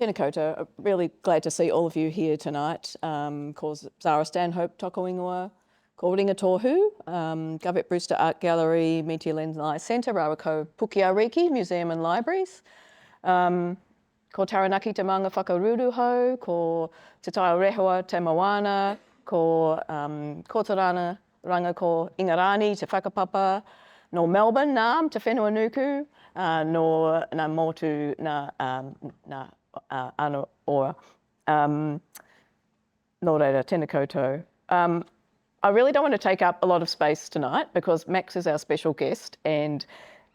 Tēnā koutou. Really glad to see all of you here tonight. Ko Zara Stanhope toko ingoa, ko Ringa Tohu, Govett Brewster Art Gallery, me Te Atamira Gallery Centre, Rawako Pukeariki Museum and Libraries. Ko Taranaki Te Manga Whakaruruhau, ko Te Taio Rehua Te Moana, ko Kotorana Ranga ko Ingarani Te Whakapapa, no Melbourne Nam Te Whenua Nuku, no Ngā Motu na Aotearoa. Nō reira, tēnā koutou. I really don't want to take up a lot of space tonight because Max is our special guest and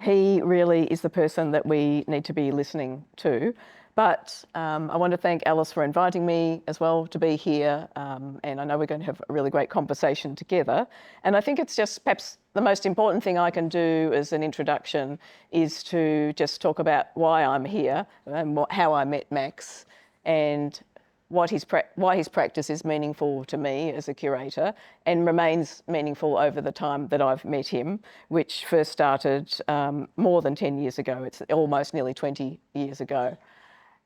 he really is the person that we need to be listening to. But I want to thank Alys for inviting me as well to be here, and I know we're going to have a really great conversation together. And I think it's just perhaps the most important thing I can do as an introduction is to just talk about why I'm here and how I met Max and why his practice is meaningful to me as a curator and remains meaningful over the time that I've met him, which first started more than 10 years ago. It's almost nearly 20 years ago.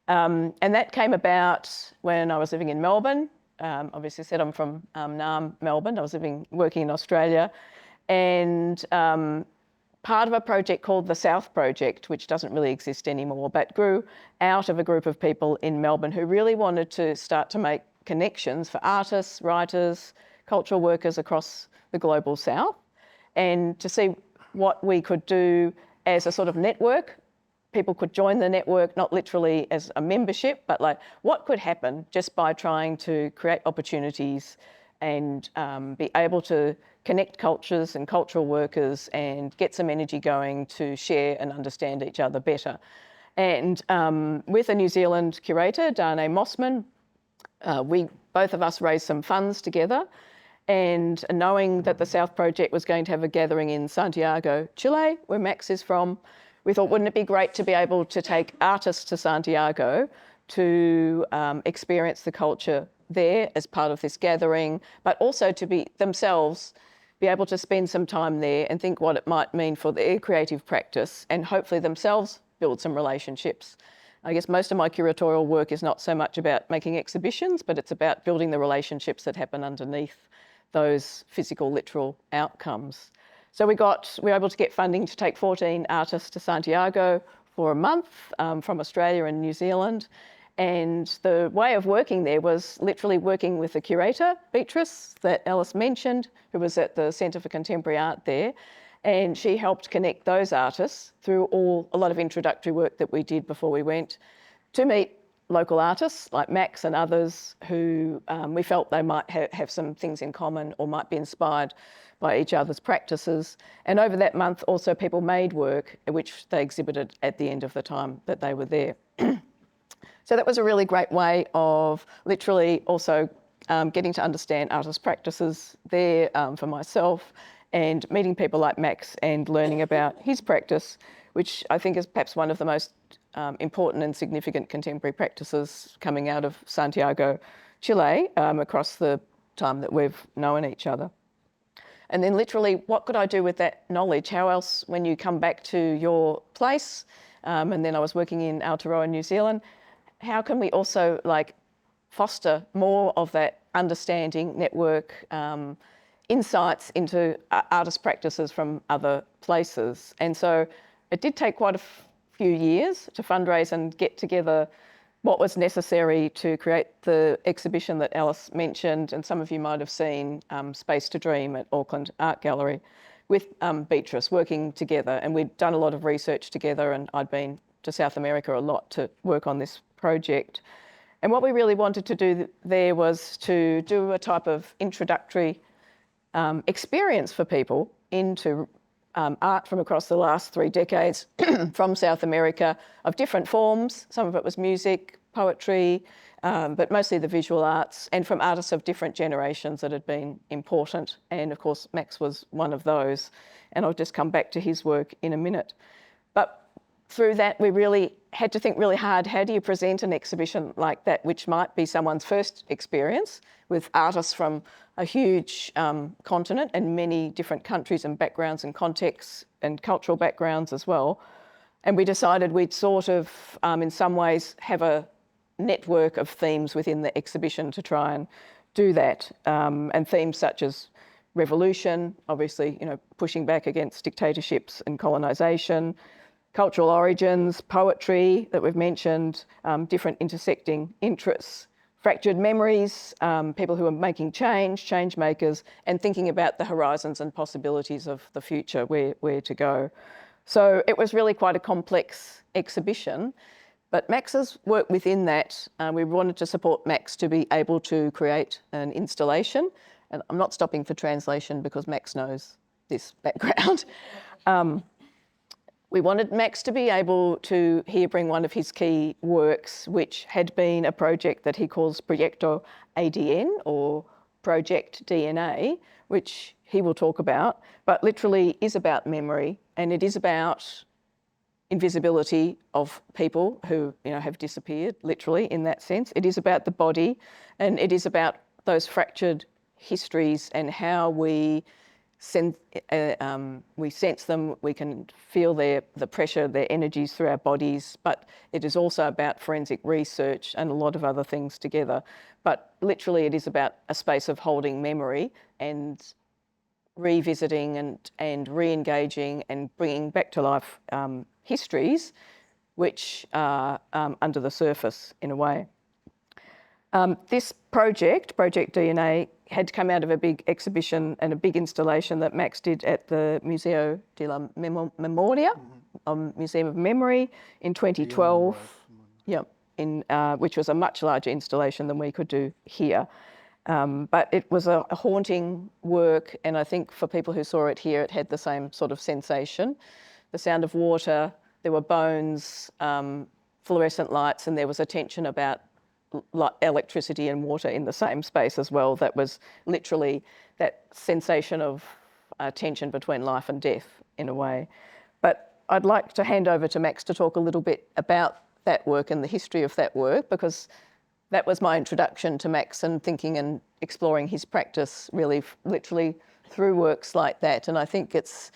And that came about when I was living in Melbourne. Obviously said I'm from Nam, Melbourne. I was working in Australia, and part of a project called the South Project, which doesn't really exist anymore, but grew out of a group of people in Melbourne who really wanted to start to make connections for artists, writers, cultural workers across the global South, and to see what we could do as a sort of network. People could join the network, not literally as a membership, but like what could happen just by trying to create opportunities and be able to connect cultures and cultural workers and get some energy going to share and understand each other better. And with a New Zealand curator, Dane Mossman, both of us raised some funds together, and knowing that the South Project was going to have a gathering in Santiago, Chile, where Max is from, we thought, wouldn't it be great to be able to take artists to Santiago to experience the culture there as part of this gathering, but also to be themselves be able to spend some time there and think what it might mean for their creative practice and hopefully themselves build some relationships. I guess most of my curatorial work is not so much about making exhibitions, but it's about building the relationships that happen underneath those physical, literal outcomes. So we were able to get funding to take 14 artists to Santiago for a month from Australia and New Zealand. And the way of working there was literally working with the curator, Beatriz, that Alys mentioned, who was at the Centre for Contemporary Art there. And she helped connect those artists through a lot of introductory work that we did before we went to meet local artists like Max and others who we felt they might have some things in common or might be inspired by each other's practices. And over that month also people made work which they exhibited at the end of the time that they were there. So that was a really great way of literally also getting to understand artists' practices there for myself and meeting people like Max and learning about his practice, which I think is perhaps one of the most important and significant contemporary practices coming out of Santiago, Chile, across the time that we've known each other. And then literally, what could I do with that knowledge? How else, when you come back to your place, and then I was working in Aotearoa, New Zealand, how can we also foster more of that understanding, network, insights into artist practices from other places? And so it did take quite a few years to fundraise and get together what was necessary to create the exhibition that Alys mentioned, and some of you might have seen Space to Dream at Auckland Art Gallery with Beatriz working together. And we'd done a lot of research together, and I'd been to South America a lot to work on this project. And what we really wanted to do there was to do a type of introductory experience for people into art from across the last 3 decades from South America of different forms. Some of it was music, poetry, but mostly the visual arts, and from artists of different generations that had been important. And of course, Max was one of those. And I'll just come back to his work in a minute. But through that, we really had to think really hard, how do you present an exhibition like that, which might be someone's first experience with artists from a huge continent and many different countries and backgrounds and contexts and cultural backgrounds as well. And we decided we'd sort of, in some ways, have a network of themes within the exhibition to try and do that. And themes such as revolution, obviously, pushing back against dictatorships and colonisation, cultural origins, poetry that we've mentioned, different intersecting interests, fractured memories, people who are making change makers, and thinking about the horizons and possibilities of the future, where to go. So it was really quite a complex exhibition, but Max's work within that, we wanted to support Max to be able to create an installation. And I'm not stopping for translation because Max knows this background. We wanted Max to be able to here bring one of his key works, which had been a project that he calls Proyecto ADN or Project DNA, which he will talk about, but literally is about memory, and it is about invisibility of people who have disappeared, literally in that sense. It is about the body, and it is about those fractured histories and how we sense them, we can feel the pressure, their energies through our bodies, but it is also about forensic research and a lot of other things together. But literally it is about a space of holding memory and revisiting and re-engaging and bringing back to life histories which are under the surface in a way. This project, Project DNA, had come out of a big exhibition and a big installation that Max did at the Museo de la Memoria, Museum of Memory, in 2012. Which was a much larger installation than we could do here. But it was a haunting work, and I think for people who saw it here, it had the same sort of sensation. The sound of water, there were bones, fluorescent lights, and there was a tension about electricity and water in the same space as well. That was literally that sensation of tension between life and death in a way. But I'd like to hand over to Max to talk a little bit about that work and the history of that work, because that was my introduction to Max and thinking and exploring his practice really literally through works like that. And I think it's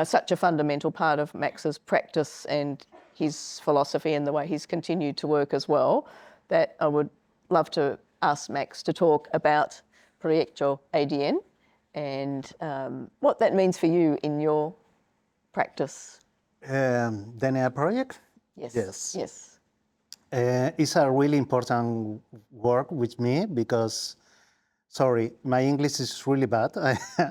such a fundamental part of Max's practice and his philosophy and the way he's continued to work as well, that I would love to ask Max to talk about Proyecto ADN and what that means for you in your practice. DNA project? Yes. It's a really important work with me because, sorry, my English is really bad.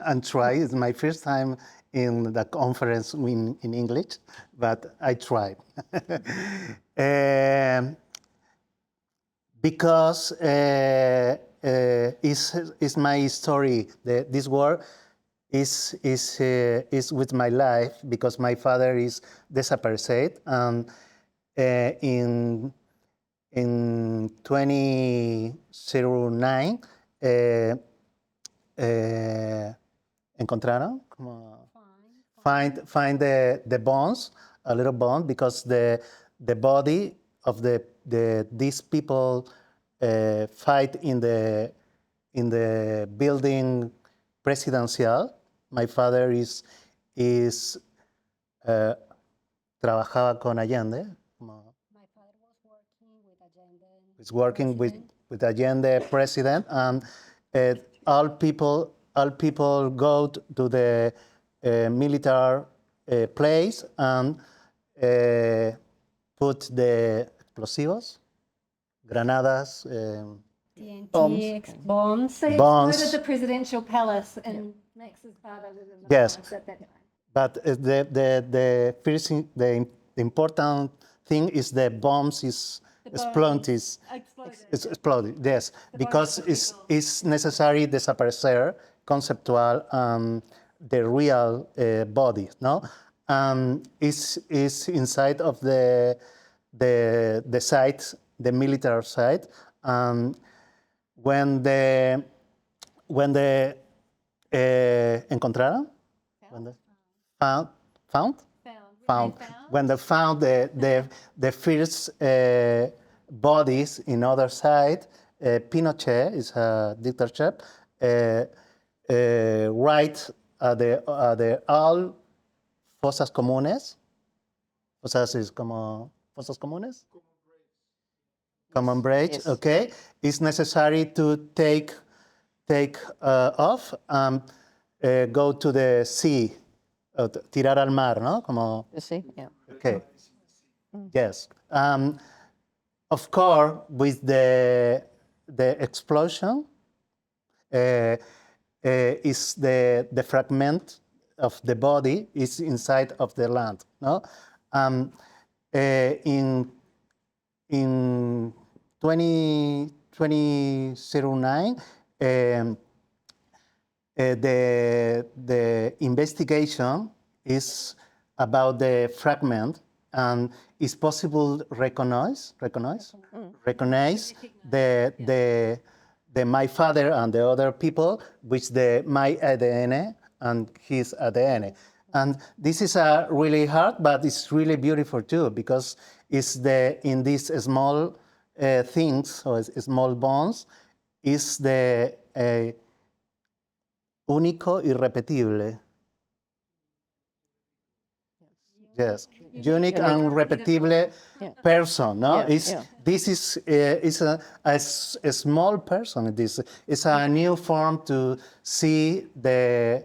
I'm trying. It's my first time in the conference in English, but I tried. Because it's my story. This work is with my life because my father is disappeared, and in 2009 encontraron find the bones, a little bone, because the body of these people fight in the building presidential. My father trabajaba con Allende. My father was working with Allende. Is working with Allende president, and all people go to the military place and put the explosivos, granadas, TNT bombs. They exploded the presidential palace, and Max's father was in the palace at that time. But the important thing is the bombs exploded. Yes, because it's necessary desaparecer conceptual the real body, no? Is inside of the site, the military site. When the encontraron, when they found the first bodies in other side, Pinochet is a dictatorship, right at the all fosas comunes. Fosas is como fosas comunes. common bridge, Yes. okay? It's necessary to take off and go to the sea, tirar al mar, ¿no? Como, You see? Yeah. okay, yes. Of course, with the explosion, is the fragment of the body is inside of the land, no? In 2009, the investigation is about the fragment, and it's possible recognize the my father and the other people with the my ADN and his ADN. And this is really hard, but it's really beautiful too, because it's in these small things, or small bones, is the único y repetible. Yes, unique and repetible person. No, this is a small person. This is a new form to see the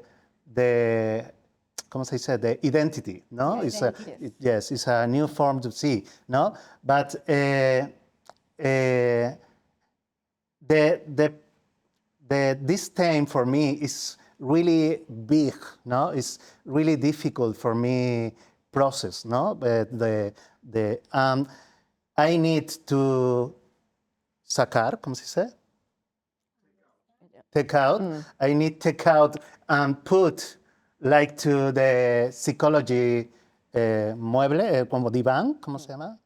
¿cómo se dice? The identity. No, yes, it's a new form to see. No, but this theme for me is really big. No, it's really difficult for me process. No, but I need to sacar, ¿cómo se dice? Take out. I need take out and put like to the psychology mueble, como diván, ¿cómo se llama?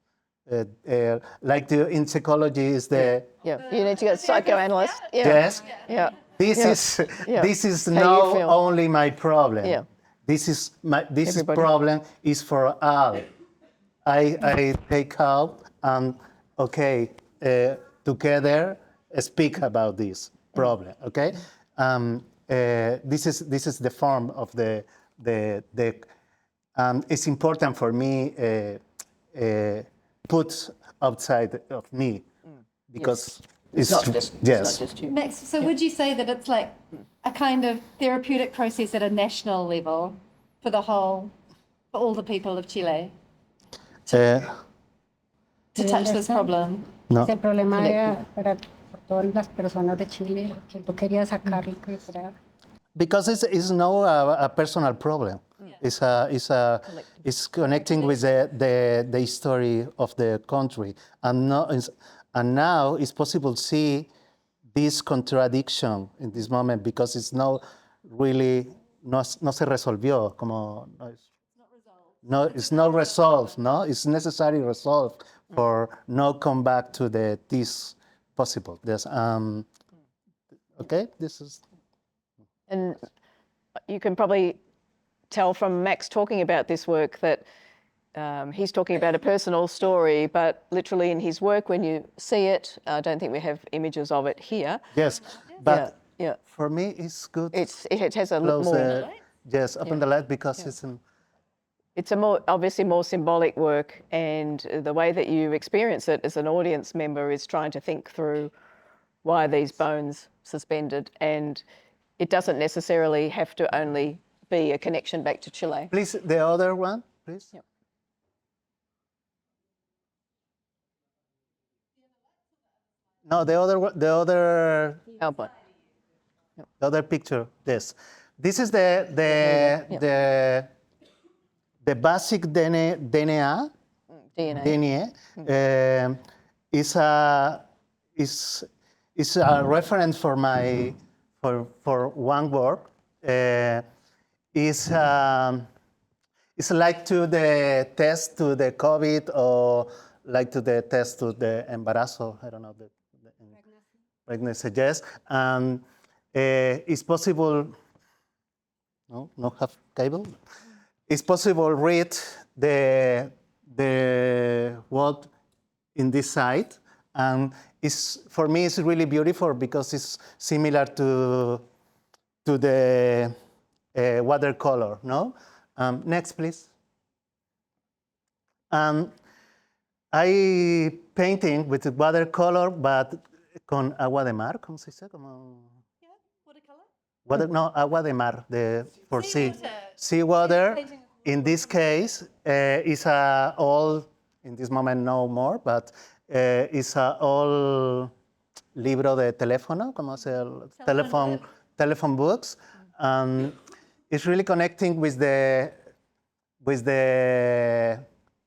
Like in psychology is the you need to get a psychoanalyst. Yes. Yeah. This is not only my problem. Yeah. This problem is for all. I take out and together speak about this problem. Okay. This is the form of the it's important for me put outside of me because it's not just you. Max, so would you say that it's like a kind of therapeutic process at a national level for all the people of Chile to touch this problem? No. Ese problema era para todas las personas de Chile que tú querías sacarlo. Because it's no a personal problem. It's connecting with the history of the country, and now it's possible to see this contradiction in this moment because it's no se resolvió como it's not resolved. No, it's necessary resolve for not come back to this possible. This this is. And you can probably tell from Max talking about this work that he's talking about a personal story, but literally in his work, when you see it, I don't think we have images of it here. Yes, but for me, it's good. It has a look more. Yes, open the light because it's a obviously more symbolic work, and the way that you experience it as an audience member is trying to think through why are these bones suspended, and it doesn't necessarily have to only be a connection back to Chile. Please, the other one, please. Yep. No, the other picture. This is the basic DNA. Is a reference for my for one work. It's like to the test to the COVID or like to the test to the embarazo. I don't know the pregnancy. Yes, and it's possible. No, not have cable. It's possible read the word in this side, and for me it's really beautiful because it's similar to the watercolor. No, next please. I painting with watercolor, but con agua de mar, ¿cómo se dice? Como Yeah, watercolor. no, agua de mar, for sea. Seawater. Seawater, Painting with in this case, is a old, in this moment no more, but is a old libro de teléfono, como se telephone books. And it's really connecting with the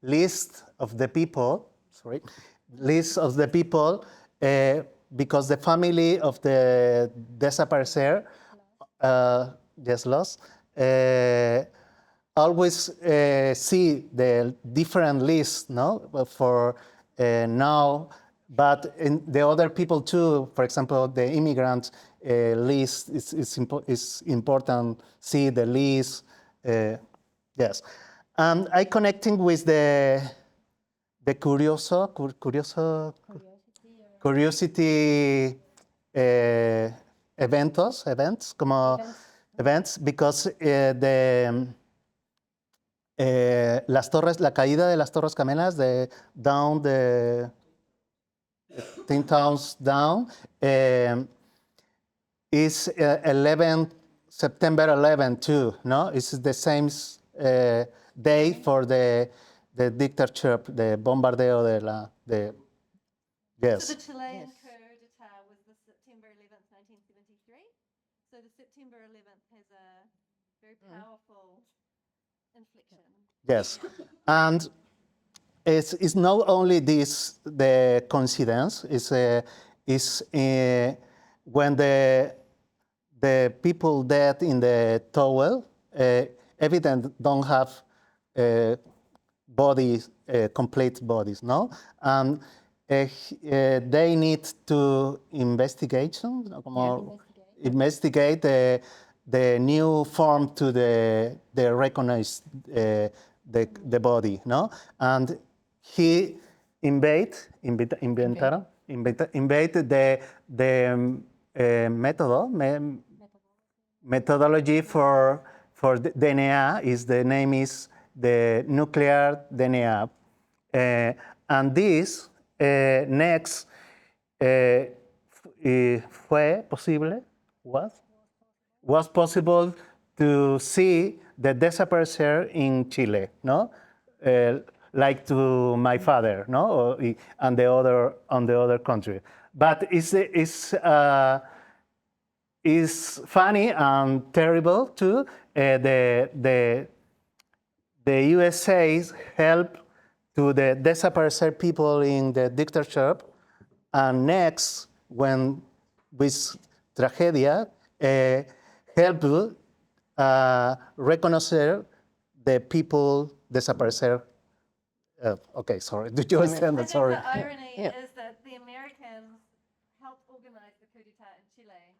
list of the people, because the family of the desaparecer, lost, always see the different lists, no, for now, but in the other people too. For example, the immigrant list is important. See the list, yes, and I connecting with the curiosity events, como events, because la caída de las Torres Gemelas, down the Tin Towns down, is September 11 too, no? It's the same day for the dictatorship, the bombardeo yes. So the Chilean coup d'etat was the September 11th, 1973. So the September 11th has a very powerful inflection. Yes, and it's not only this the coincidence. It's when the people dead in the towel, evident don't have bodies, complete bodies, no, and they need to investigate the new form to the recognize the body, no, and he invade the methodology for the DNA. The name is the nuclear DNA, and this next was possible to see the disappearer in Chile, no, like to my father, no, and the other country. But it's funny and terrible too. The USA's help to the disappeared people in the dictatorship, and next, when with tragedia, help recognize the people disappeared. Okay, sorry. Did you understand that? Sorry. The irony is that the Americans helped organize the coup d'etat in Chile,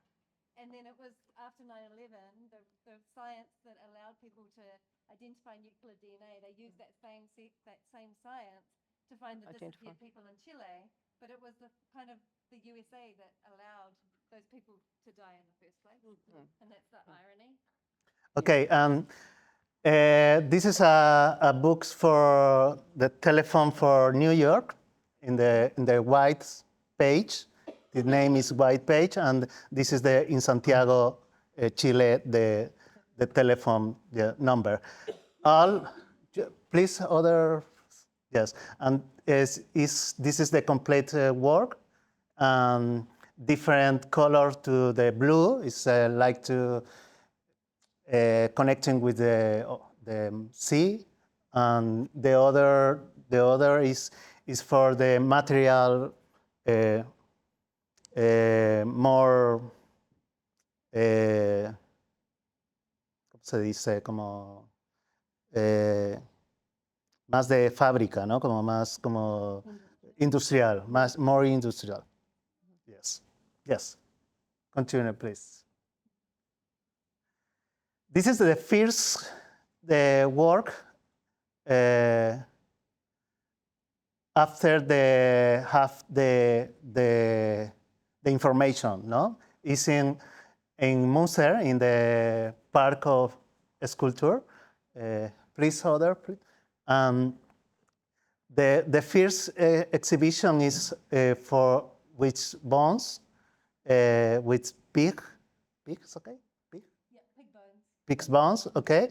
and then it was after 9/11, the science that allowed people to identify nuclear DNA. They used that same science to find the disappeared people in Chile, but it was the USA that allowed those people to die in the first place, and that's the irony. Okay. This is a book for the telephone for New York in the white page. The name is White Page, and this is in Santiago, Chile, the telephone number. Please, other, yes, and this is the complete work. Different color to the blue is like to connecting with the sea, and the other is for the material more ¿cómo se dice? Como más de fábrica, ¿no? Como más como industrial, more industrial. Yes. Continue, please. This is the first work after the information, no? It's in Munster, in the Park of Sculpture. Please, other. The first exhibition is for with bones, with pigs, okay? Pig? Yeah, pig bones. Pig's bones, okay?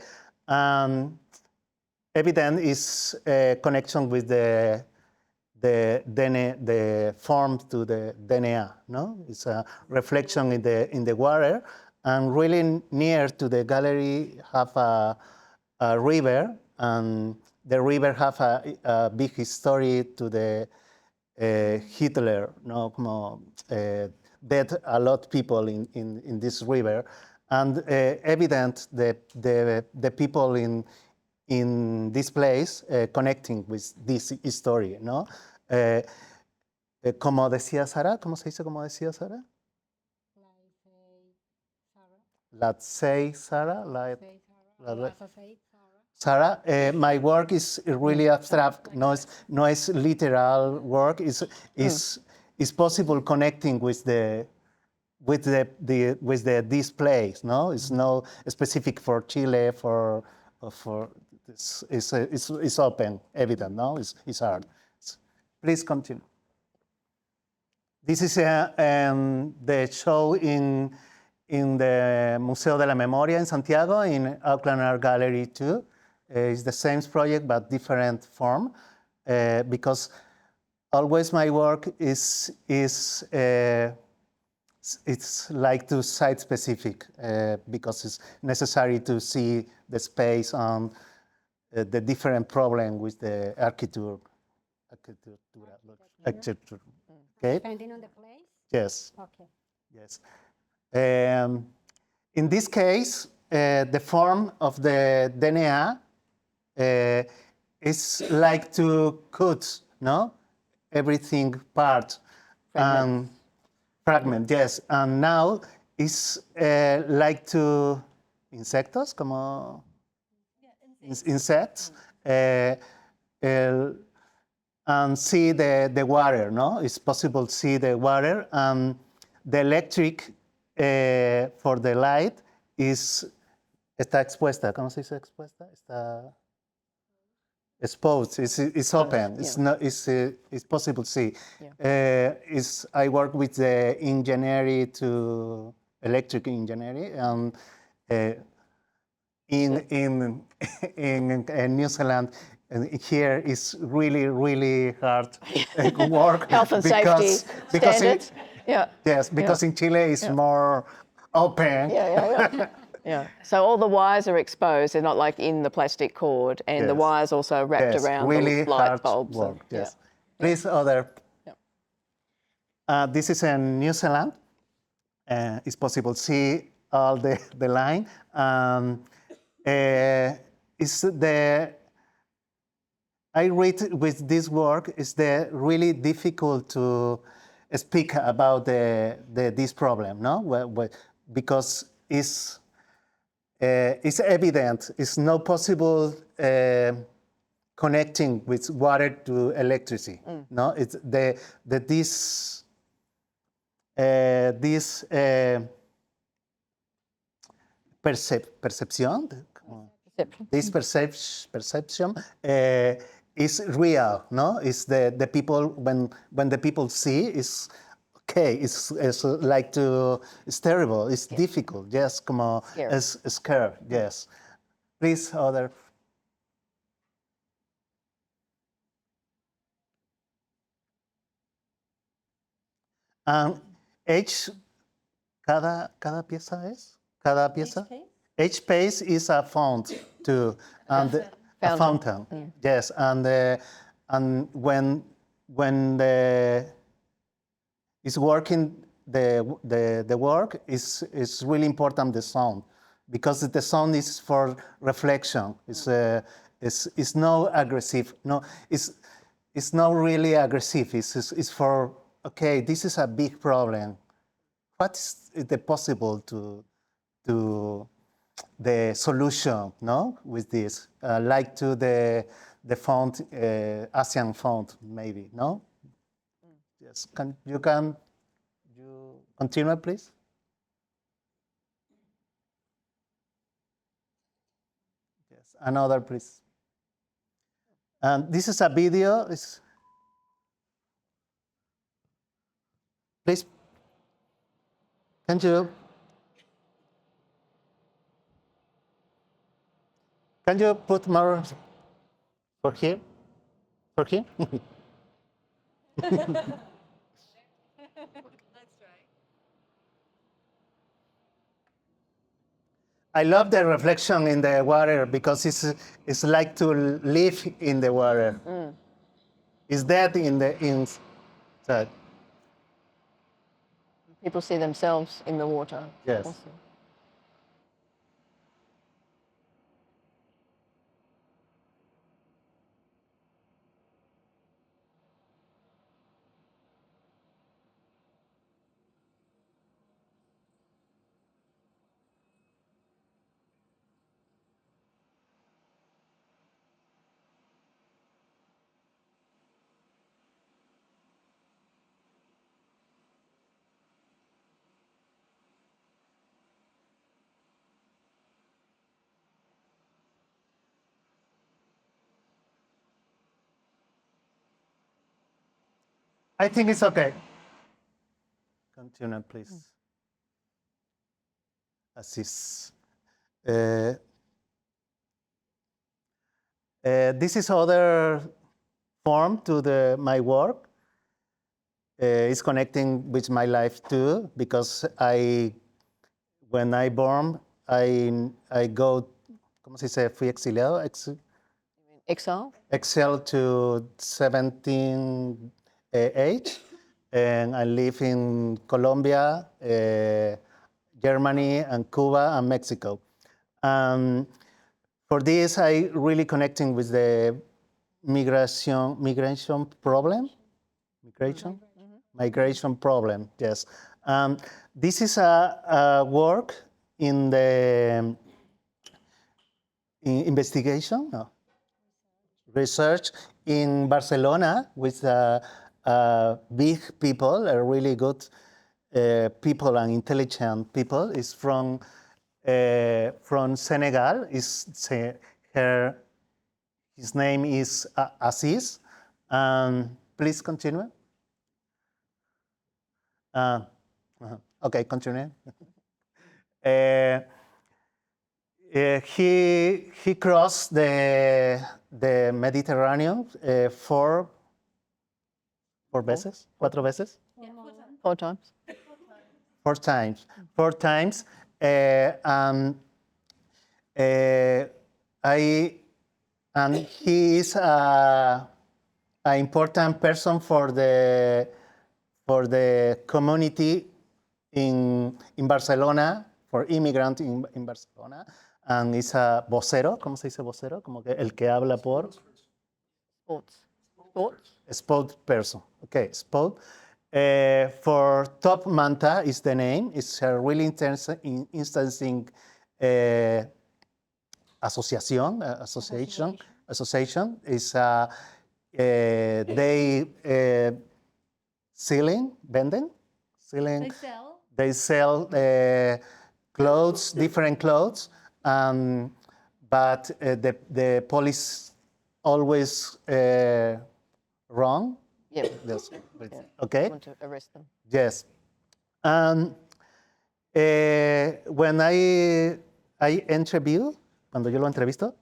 Evident is a connection with the DNA, the form to the DNA, no? It's a reflection in the water, and really near to the gallery have a river, and the river have a big history to the Hitler, no, como, dead a lot of people in this river, and evident the people in this place connecting with this history, no? Como decía Sara, ¿cómo se dice como decía Sara? Let's say Sara, Sara, my work is really abstract. No, it's literal work. It's possible connecting with these plays. No, it's no specific for Chile. It's open, evident. No, it's art. Please continue. This is the show in the Museo de la Memoria in Santiago, in Auckland Art Gallery too. It's the same project but different form, because always my work is it's like to site specific, because it's necessary to see the space and the different problem with the architecture. Okay. Depending on the place? Yes. Okay. Yes. In this case, the form of the DNA is like to cut, no? Everything part. Fragment, yes. And now it's like to insectos, como insects. And see the water, no? It's possible to see the water, and the electric for the light está expuesta. ¿Cómo se dice expuesta? Está exposed. It's open. It's not. It's possible to see. I work with the engineering to electric engineering, and in New Zealand. And here is really hard work. Health and safety standards. Because in Chile it's more open. Yeah. So all the wires are exposed. They're not like in the plastic cord, and the wires also wrapped around really the light hard bulbs. Work, yes. Please, other. This is in New Zealand. It's possible to see all the line. It's the. I read with this work is really difficult to speak about this problem, no? Because it's evident. It's not possible connecting with water to electricity. No, it's this perception. This perception is real, no? It's the people when the people see is okay. It's like it's terrible. It's difficult. Yes, como es scared. Yes, please other. Each cada pieza es cada pieza. Each piece is a font too, and a fountain. Yes, and when it's working, the work is really important. The sound, because the sound is for reflection. It's not aggressive. No, it's not really aggressive. It's for okay. This is a big problem. What is the possible to the solution, no, with this, like to the font, Asian font, maybe, no? Yes, you continue, please? Yes, another, please. And this is a video. Please, can you put more for here? For here? I love the reflection in the water because it's like to live in the water. It's that in the inside. People see themselves in the water. Yes. Awesome. I think it's okay. Continue, please. Assist. This is other form to my work. It's connecting with my life too, because when I born, I go, ¿cómo se dice? Fui exiliado. Exile? Exile to 17 age, and I live in Colombia, Germany, and Cuba, and Mexico. For this, I really connecting with the migration problem. Migration problem. Yes. This is a work in the investigation, research in Barcelona with big people, really good people and intelligent people. Is from Senegal. His name is Alys. Please continue. Okay, continue. He crossed the Mediterranean cuatro veces. Four times. Four times. And he is an important person for the community in Barcelona, for immigrants in Barcelona. And is a vocero. ¿Cómo se dice vocero? Como que el que habla por spokesperson. Okay, spoke. For Top Manta is the name. It's a really interesting association. Is they vending. They sell clothes, different clothes, but the police always wrong. Yeah. Yes. Okay. Want to arrest them. Yes. When I interview, cuando yo lo entrevisto,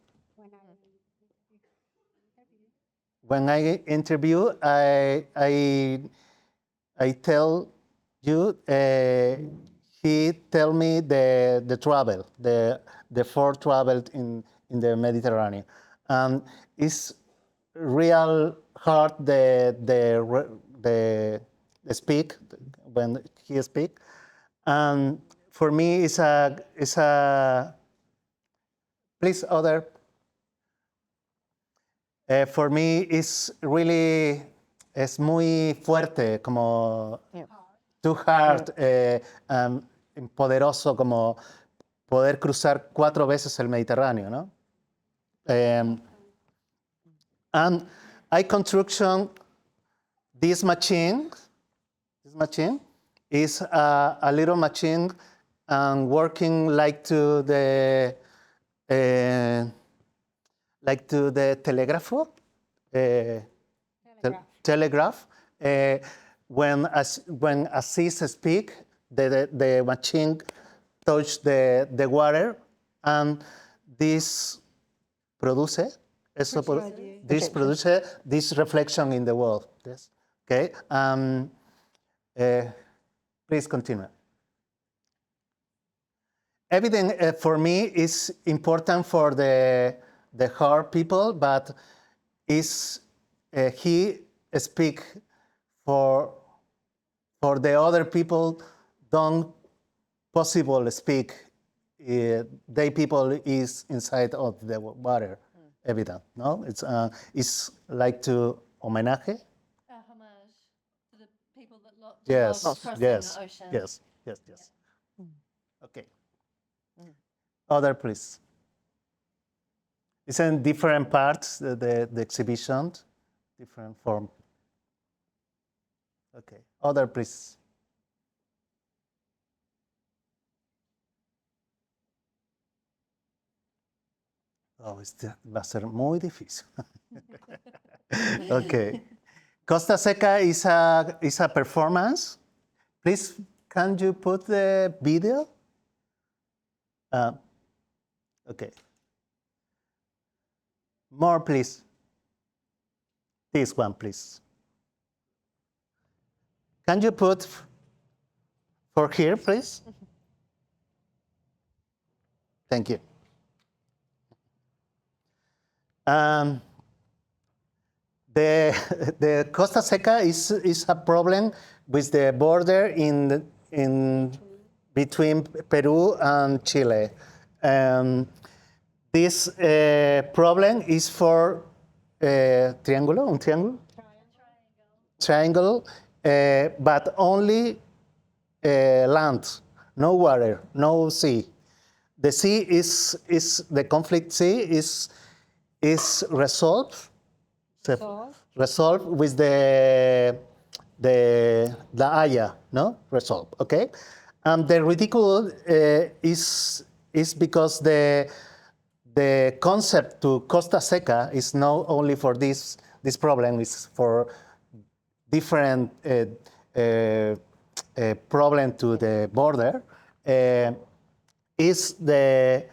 when I interview, I tell you, he tell me the travel, the four traveled in the Mediterranean. It's real hard the speak when he speak. And for me, it's a please other. For me, it's really muy fuerte, como too hard, poderoso, como poder cruzar 4 veces el Mediterráneo, ¿no? And I construction this machine is a little machine working like to the telegraph, telegraph. When Alys speak, the machine touch the water, and this produce this reflection in the wall. Yes. Okay. Please continue. Everything for me is important for the hard people, but is he speak for the other people don't possible speak. They people is inside of the water. Evident, no? It's like to homenaje. A homage to the people that lost Yes, crossing yes, the ocean. yes. Okay. Other, please. It's in different parts, the exhibition, different form. Okay. Other, please. Oh, va a ser muy difícil. Okay. Costa Seca is a performance. Please, can you put the video? Okay. More, please. This one, please. Can you put for here, please? Thank you. The Costa Seca is a problem with the border in between Peru and Chile. This problem is for triangle, but only land, no water, no sea. The sea is the conflict sea is resolved with the Haya, no? Resolved, okay? And the ridiculous is because the concept to Costa Seca is not only for this problem, it's for different problem to the border. Is the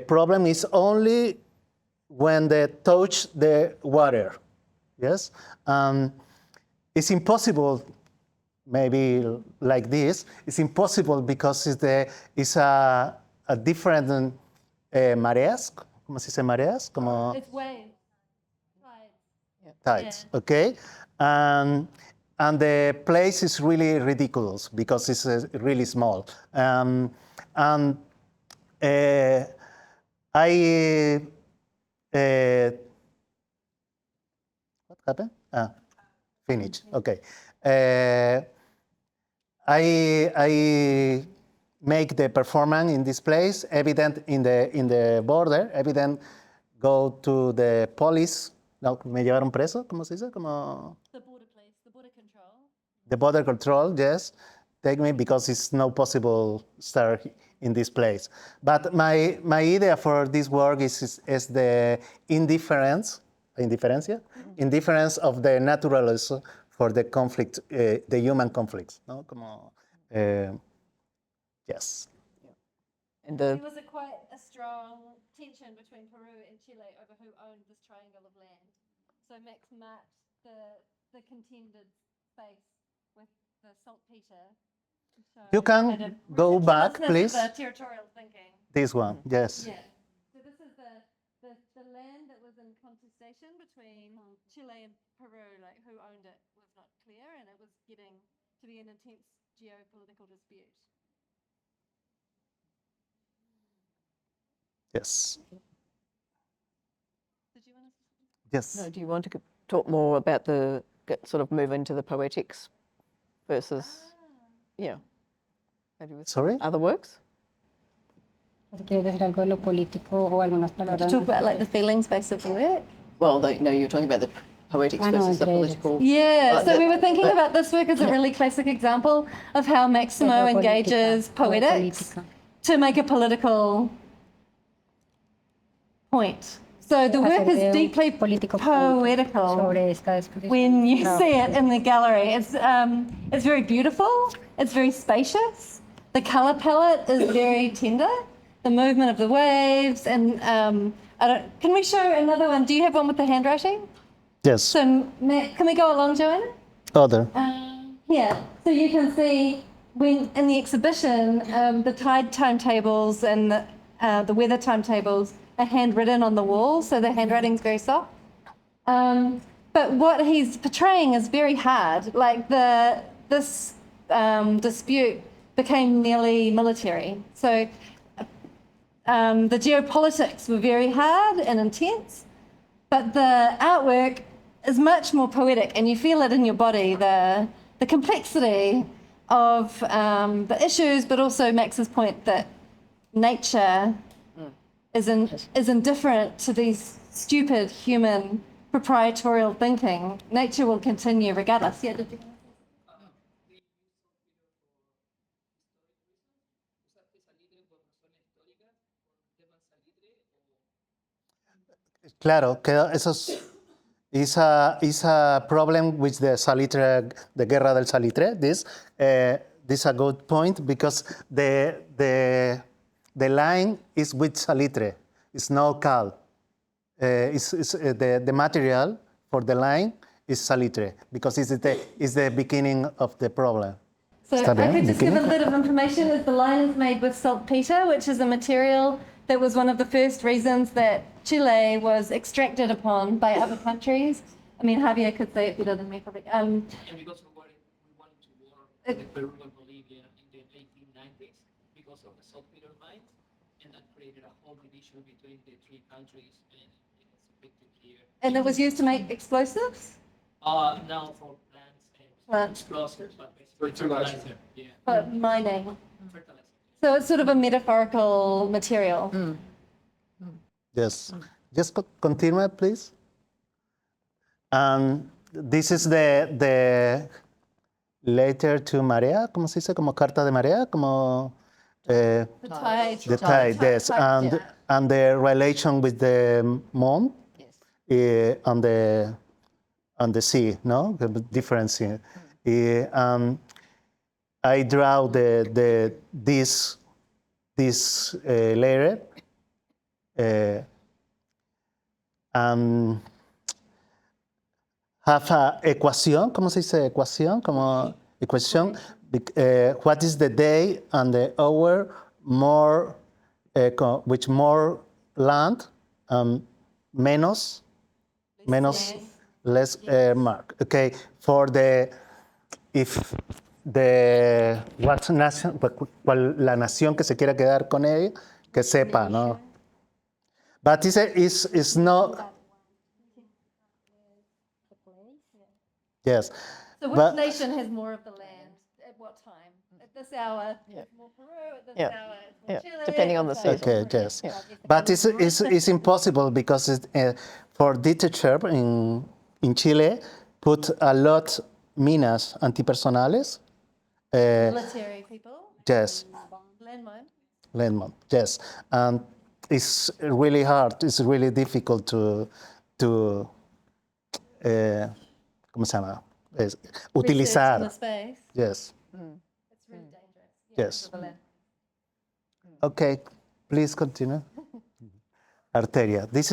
problem is only when they touch the water, yes? It's impossible, maybe like this, it's impossible because it's a different mareas, ¿cómo se dice mareas? Como It's waves, tides. tides, okay? And the place is really ridiculous because it's really small. What happened? Finish. Okay. I make the performance in this place evident in the border. Evident go to the police. No, me llevaron preso. ¿Cómo se dice? Como The border police, the border control. the border control. Yes, take me because it's not possible start in this place. But my idea for this work is the indifference of the naturalism for the conflict, the human conflicts. No, como yes. And There was quite a strong tension between Peru and Chile over who owned this triangle of land. So Max mapped the contended space with the saltpeter. So You can kind of go back, ridiculousness please. of the territorial thinking. This one, yes. Yeah. So this is the land that was in contestation between Chile and Peru, like who owned it was not clear, and it was getting to be an intense geopolitical dispute. Yes. Did you want to? Yes. no, do you want to talk more about sort of move into the poetics versus, maybe with Sorry? other works? ¿Quieres decir algo de lo político o algunas palabras? Talk about like the feelings based of the work. Well, no, you're talking about the poetics I know, versus the entre political. Yeah, so we were thinking about this work as a really classic example of how Maximo Pero engages política, poetics política. to make a political point. So the work hacer is un deeply político poetical sobre esta exposición. when you No. see it in the gallery. It's very beautiful. It's very spacious. The color palette is very tender. The movement of the waves and can we show another one? Do you have one with the handwriting? Yes. So Matt, can we go along, Joanna? Other. Here, so you can see when in the exhibition, the tide timetables and the weather timetables are handwritten on the wall, so the handwriting's very soft. But what he's portraying is very hard. Like this dispute became nearly military. So the geopolitics were very hard and intense, but the artwork is much more poetic, and you feel it in your body, the complexity of the issues, but also Max's point that nature is indifferent to these stupid human proprietorial thinking. Nature will continue regardless. Yeah, did you? Claro, que eso is a problem with the salitre, the Guerra del Salitre. This is a good point because the line is with salitre. It's no cal. The material for the line is salitre because it's the beginning of the problem. So I could just give a bit of information. Is the line is made with saltpeter, which is a material that was one of the first reasons that Chile was extracted upon by other countries. I mean, Javier could say it better than me, probably. And because we wanted to war with Peru and Bolivia in the 1890s because of the saltpeter mines, and that created a whole division between the three countries, and it's depicted here. And it was used to make explosives? Now for plants and Plants. explosives, but basically fertilizer. Yeah, But mining. fertilizer. So it's sort of a metaphorical material. Yes. Just continue, please. This is the letter to Marea, ¿cómo se dice? Como carta de Marea, como The tide. the tide, yes, and the relation with the moon on the sea, no, the difference. I draw this layer. Have a equation, ¿cómo se dice ecuación? Como equation. What is the day and the hour more, with more land, less mark. Okay, for what nation, la nación que se quiera quedar con él, que sepa, ¿no? But it's not. Yes. So which But- nation has more of the land at what time? At this hour, it's more Peru. At this hour, it's more Chile. depending on the So- season. Okay, yes. But it's impossible because for literature in Chile, put a lot minas antipersonales. Military people. Yes, Landmine. landmark. Yes, and it's really hard. It's really difficult to ¿cómo se llama? Utilizar. In the space. Yes. It's really dangerous. Yes. for the land. Okay, please continue. Arteria. This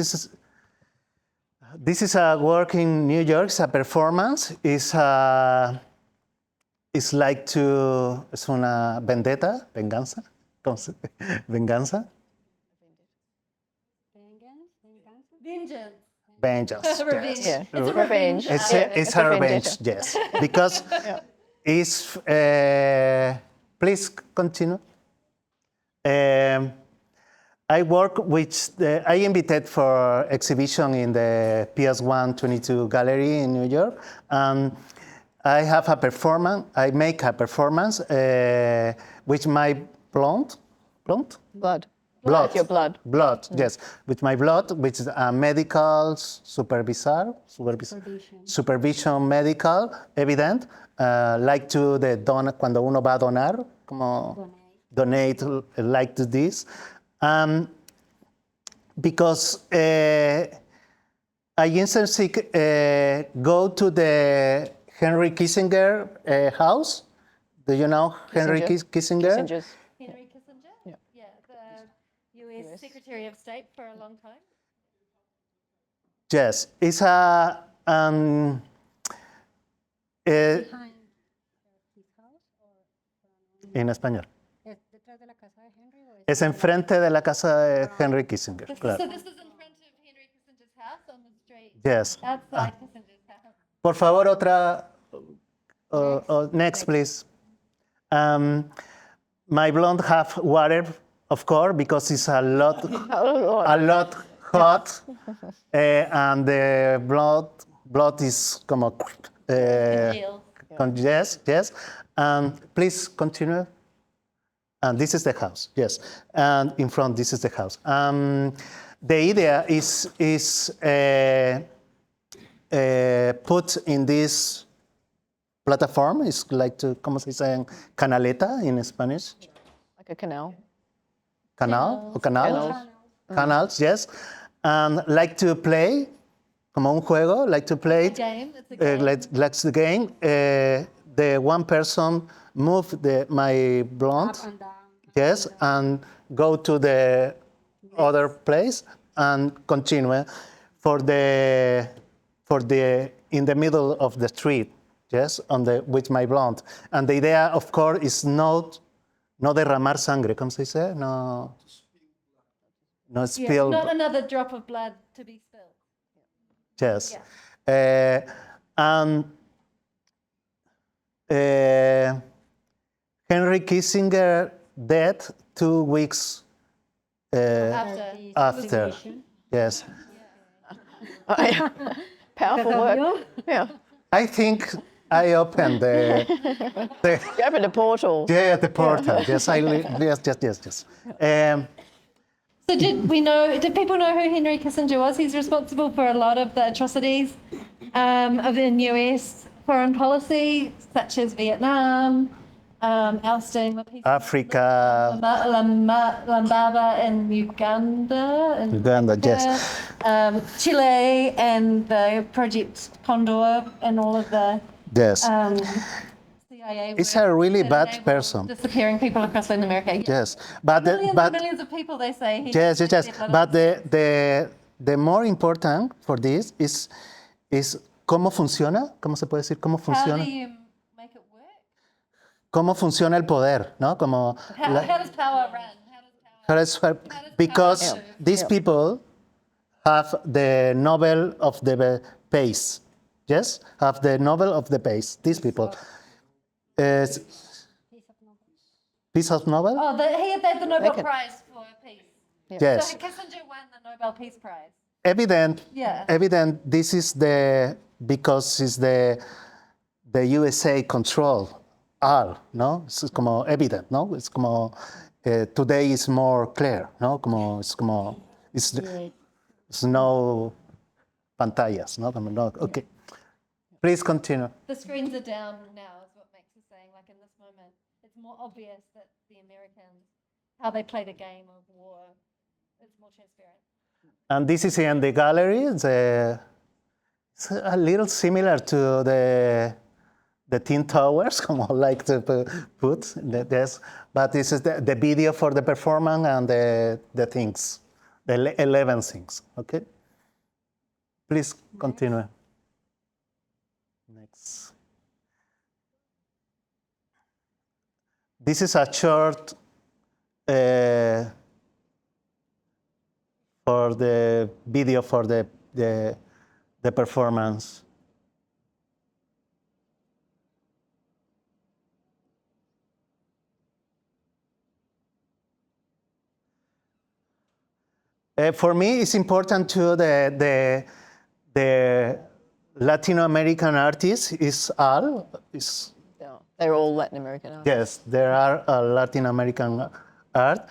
is a work in New York. It's a performance. It's like es una vendetta, venganza. ¿Cómo se dice? Venganza. Vengeance. Vengeance. Revenge. Yes. Yeah, it's revenge. It's a revenge, yes. Because it's, please continue. I work with, I invited for exhibition in the PS122 gallery in New York. I have a performance, I make a performance with my blood. With your blood. Blood, yes. With my blood, which is a medical supervision medical evident, like to the cuando uno va a donar, como donate like to this. because I instantly go to the Henry Kissinger house. Do you know Henry Kissinger? Kissinger's. Henry Kissinger? Yeah. Yeah, the US Secretary of State for a long time. Yes, it's a Behind his house or en español. es detrás de la casa de Henry o Es enfrente de la casa de Henry Kissinger. So Claro. this is in front of Henry Kissinger's house on the street. Yes. Outside Kissinger's house. Por favor, otra. Next, please. My blonde have water, of course, because it's a lot hot, and the blood is como. Jail. Yes. Please continue. And this is the house, yes. And in front, this is the house. The idea is put in this platform. It's like to, ¿cómo se dice? Canaleta in Spanish. Like a canal. Canal o canal. Canals. Canals, yes. And like to play, como un juego, like to play. Game. It's a game. Let's the game. The one person move my blonde. up and down. Yes, and go to the other place and continue for the in the middle of the street. Yes, with my blonde. And the idea, of course, is no derramar sangre. ¿Cómo se dice? No Yeah, spill. not another drop of blood to be spilled. Yes. Yeah. And Henry Kissinger dead 2 weeks after. Yes. Powerful work. Yeah. I think I opened the You opened a portal. yeah, the portal. Yes, yes. So did people know who Henry Kissinger was? He's responsible for a lot of the atrocities of the US foreign policy, such as Vietnam, ousting the people. Africa, Lambaba in Uganda. yes. Chile and the Project Condor and all of the Yes. CIA. It's work a really that bad enabled person. Disappearing people across Latin America. Yes. But Millions of people, they say. yes. But the more important for this is cómo funciona, ¿cómo se puede decir? ¿Cómo How do funciona? you make it work? ¿Cómo funciona el poder, no? Como How does power run? how does- because these people have the Nobel of the Peace. Yes, have the Nobel of the Peace. These people. Peace of Nobel. Oh, he had the Nobel Prize for peace. Yes. So Kissinger won the Nobel Peace Prize. Evident. Yeah. Evident. This is because it's the USA control all. No, it's como evident. No, it's como today is more clear. No, it's no pantallas. No. Okay. Please continue. The screens are down now, is what Max is saying. Like in this moment, it's more obvious that the Americans, how they play the game of war, it's more transparent. And this is in the gallery. It's a little similar to the Tin Towers, como like to put this. But this is the video for the performance and the things, the 11 things. Okay. Please continue. Next. This is a short for the video for the performance. For me, it's important too. The Latin American artists is all is. Yeah. They're all Latin American artists. Yes, there are Latin American art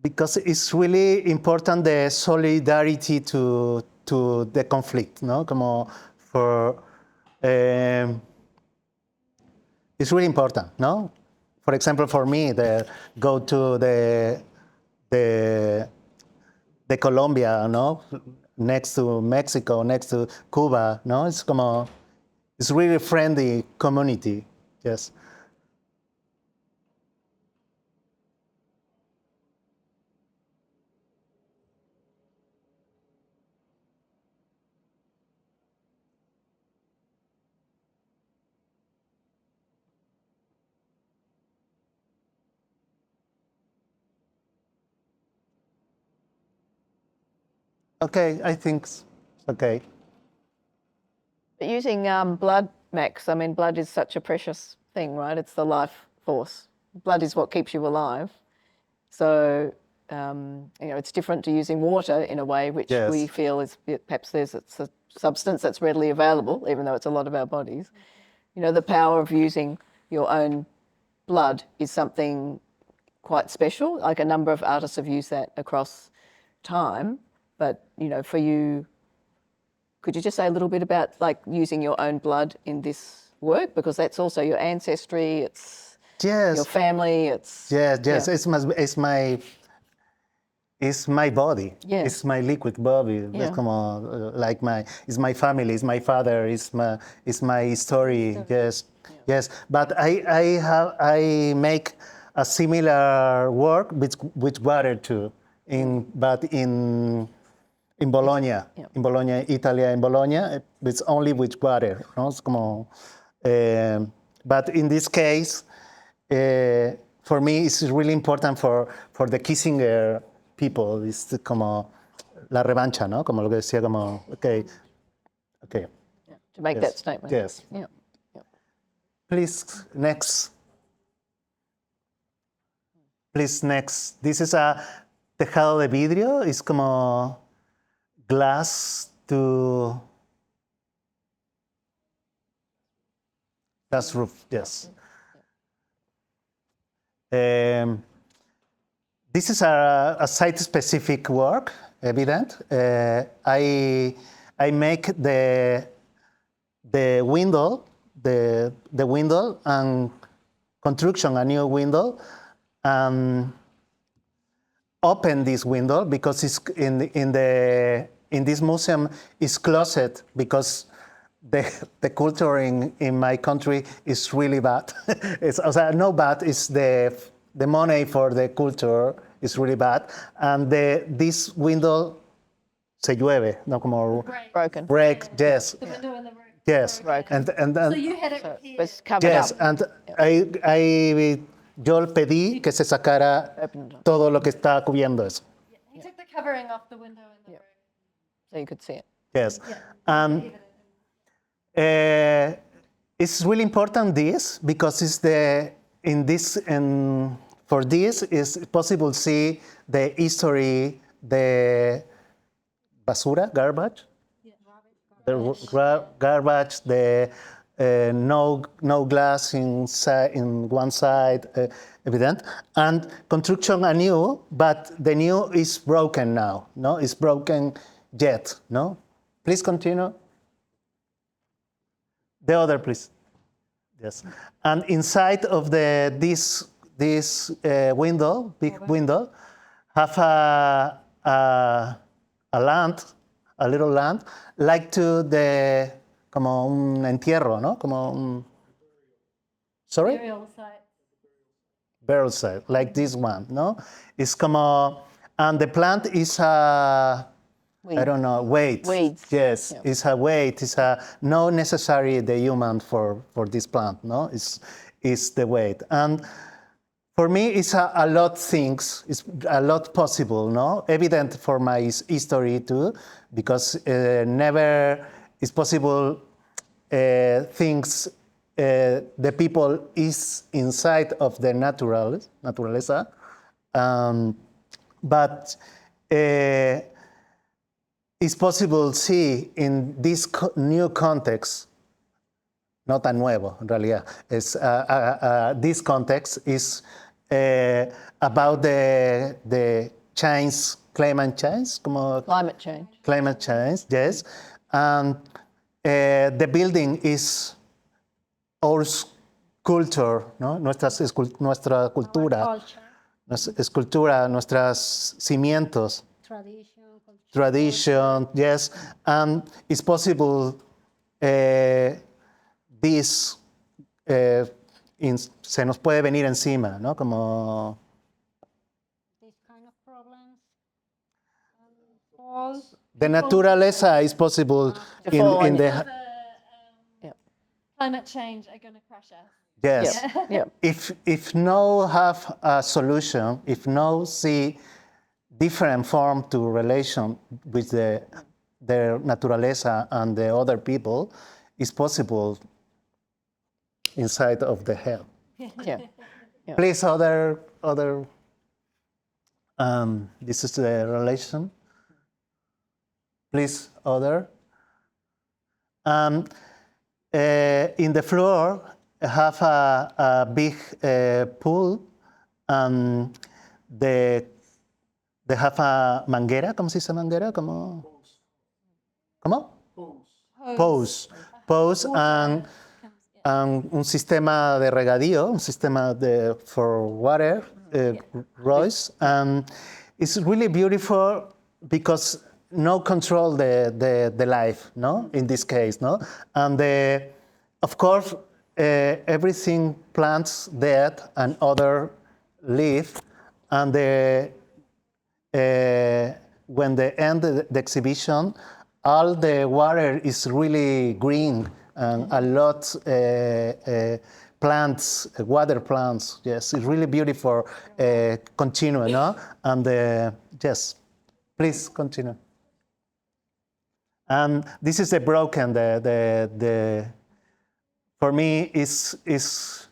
because it's really important the solidarity to the conflict, no? Como for it's really important, no? For example, for me, go to the de Colombia, no? Next to Mexico, next to Cuba, no? It's really friendly community, yes. Okay, I think it's okay. But using blood, Max, I mean, blood is such a precious thing, right? It's the life force. Blood is what keeps you alive. So, it's different to using water in a way, which Yes. we feel is perhaps it's a substance that's readily available, even though it's a lot of our bodies. The power of using your own blood is something quite special. Like a number of artists have used that across time. But, for you, could you just say a little bit about like using your own blood in this work? Because that's also your ancestry, it's Yes. your family, it's... Yes, Yeah. it's my body. Yeah. It's my liquid body. Yeah. It's my family. It's my father. It's my story. Yes, yes. But I make a similar work with water too. In Bologna, Yeah. in Bologna, Italy, in Bologna, it's only with water. No? It's but in this case, for me, it's really important for the Kissinger people. It's como la revancha, ¿no? Como lo que decía, como, okay. Yeah, to make Yes. that statement. Yes. Yeah. Please, next. Please, next. This is a tejado de vidrio. It's como glass to glass roof. Yes. This is a site-specific work, evident. I make the window, the window and construction a new window. Open this window because it's in this museum is closed because the culture in my country is really bad. It's no bad. It's the money for the culture is really bad, and this window se llueve, no como Broken. break. Yes, The window in the room. yes, Broken. and So you had it repaired. It's covered yes, up. and yo pedí que se sacara Opened up. todo lo que está cubriendo eso. He took the covering off the window in the room. So you could see it. Yes, and it's really important this because it's for this is possible to see the history, the basura, garbage, the garbage, the no glass in one side, evident, and construction anew, but the new is broken now. No, it's broken yet. No, please continue. The other, please. Yes, and inside of this window, big window, have a lamp, a little lamp, like to the como un entierro, ¿no? Como un... Sorry? Burial site. Burial site, like this one, no? It's como... And the plant is a... I don't know, weight. Weeds. Yes, Yeah. it's a weight. It's a not necessary the human for this plant, no? It's the weight. And for me, it's a lot things. It's a lot possible, no? Evident for my history too, because never is possible things the people is inside of the naturaleza, but it's possible to see in this new context, no tan nuevo en realidad, this context is about the change, climate change, como Climate change. climate change, yes. And the building is our culture, ¿no? Nuestra cultura, Culture, escultura, nuestros cimientos. tradition, yes, and it's possible this se nos puede venir encima, ¿no? Como These kind of problems. Fall. the naturaleza is possible fall in on the Yep. Climate change are going to crush us. yes. Yeah. If no have a solution, if no see different form to relation with the naturaleza and the other people, it's possible inside of the hell. Yeah. Please, other. This is the relation. Please, other. In the floor, have a big pool. They have a manguera. ¿Cómo se dice manguera? ¿Cómo? Pose and un sistema de regadío, un sistema for water, Royce. It's really beautiful because no control the life, no? In this case, no? And of course, everything plants dead and other live, and when they end the exhibition, all the water is really green and a lot plants, water plants. Yes, it's really beautiful. Continue, no? And yes, please continue. And this is the broken. For me, is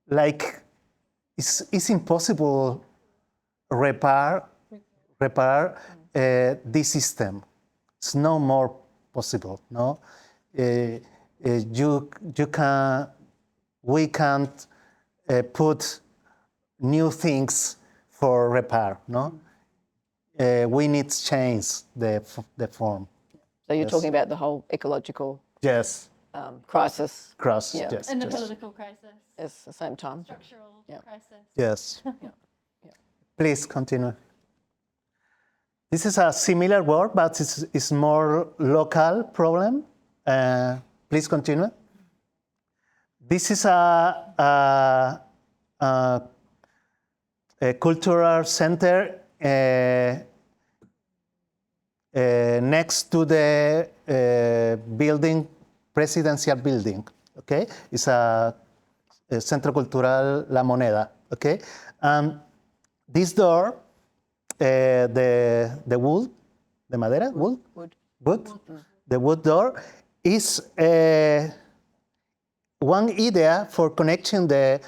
like it's impossible repair this system. It's no more possible. No, we can't put new things for repair. No, we need to change the form. So you're talking about the whole ecological Yes. crisis Yes. And the yes. political crisis, at the same time. structural crisis. Yes. Please continue. This is a similar word, but it's more local problem. Please continue. This is a cultural center next to the building, presidential building. Okay, it's a Centro Cultural La Moneda. Okay, this door, the wood, the madera, wood, the wood door is one idea for connecting the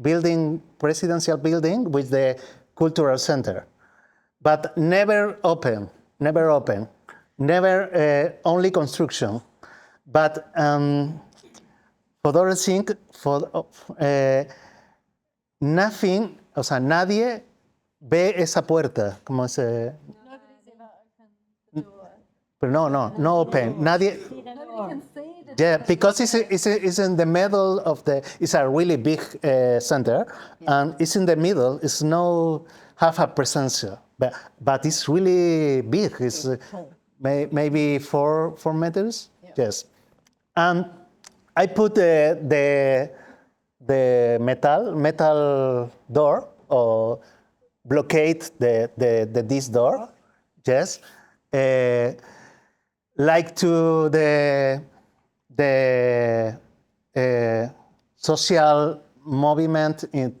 building, presidential building, with the cultural center, but never open, only construction. But for other thing, nothing, o sea, nadie ve esa puerta, como se. Nobody's ever opened the door. Pero no open. Nadie. Nobody can see the Yeah, because it's in the middle of it's a really big center, and it's in the middle. It's no have a presence, but it's really big. It's maybe 4 meters. Yeah. Yes, and I put the metal door or blockade this door. Yes, like to the social movement in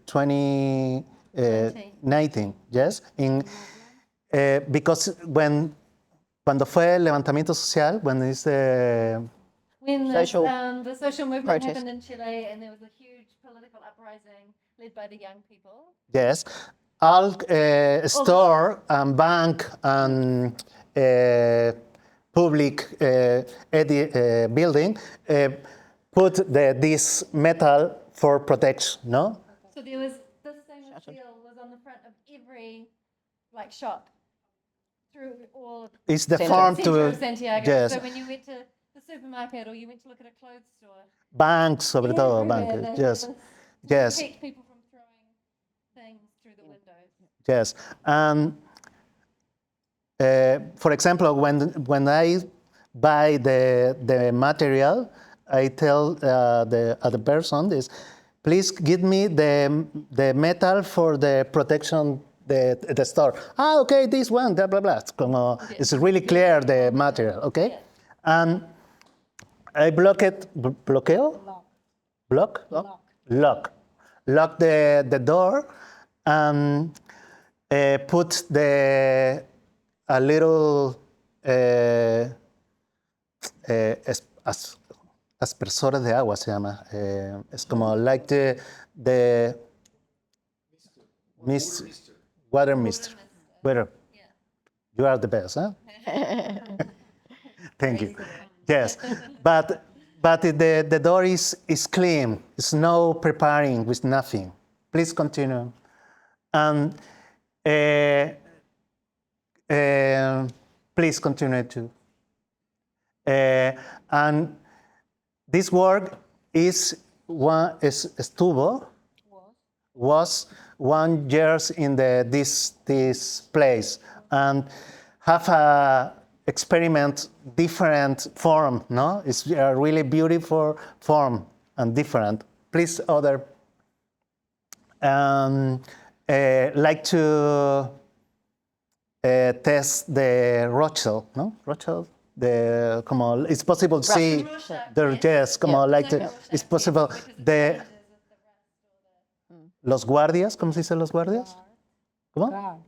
2019, yes, because cuando fue el levantamiento social, when is When the social movement protest. happened in Chile, and there was a huge political uprising led by the young people. yes, all store and bank and public building put this metal for protection, no? So there was this stainless steel was on the front of every shop through all of It's the Center. form Centro to of Santiago. yes, So when you went to the supermarket or you went to look at a clothes store, banks, sobre todo everywhere banks, they yes, had this to yes, protect people from throwing things through the windows. Yes. For example, when I buy the material, I tell the other person is, please give me the metal for the protection the store. Ah, okay, this one, blah blah blah. It's really clear the material, okay? And I lock the door and put a little aspersores de agua se llama. Es como like the mist, water mist. Water. You are the best, huh? Thank you. Yes, but the door is clean. It's no preparing with nothing. Please continue. And please continue too. And this work was 1 year in this place and have a experiment different form. No, it's a really beautiful form and different. Please, other like to test the Rothschild. No, Rothschild. It's possible to see the yes. It's possible the los guardias. ¿Cómo se dice los guardias? ¿Cómo? God.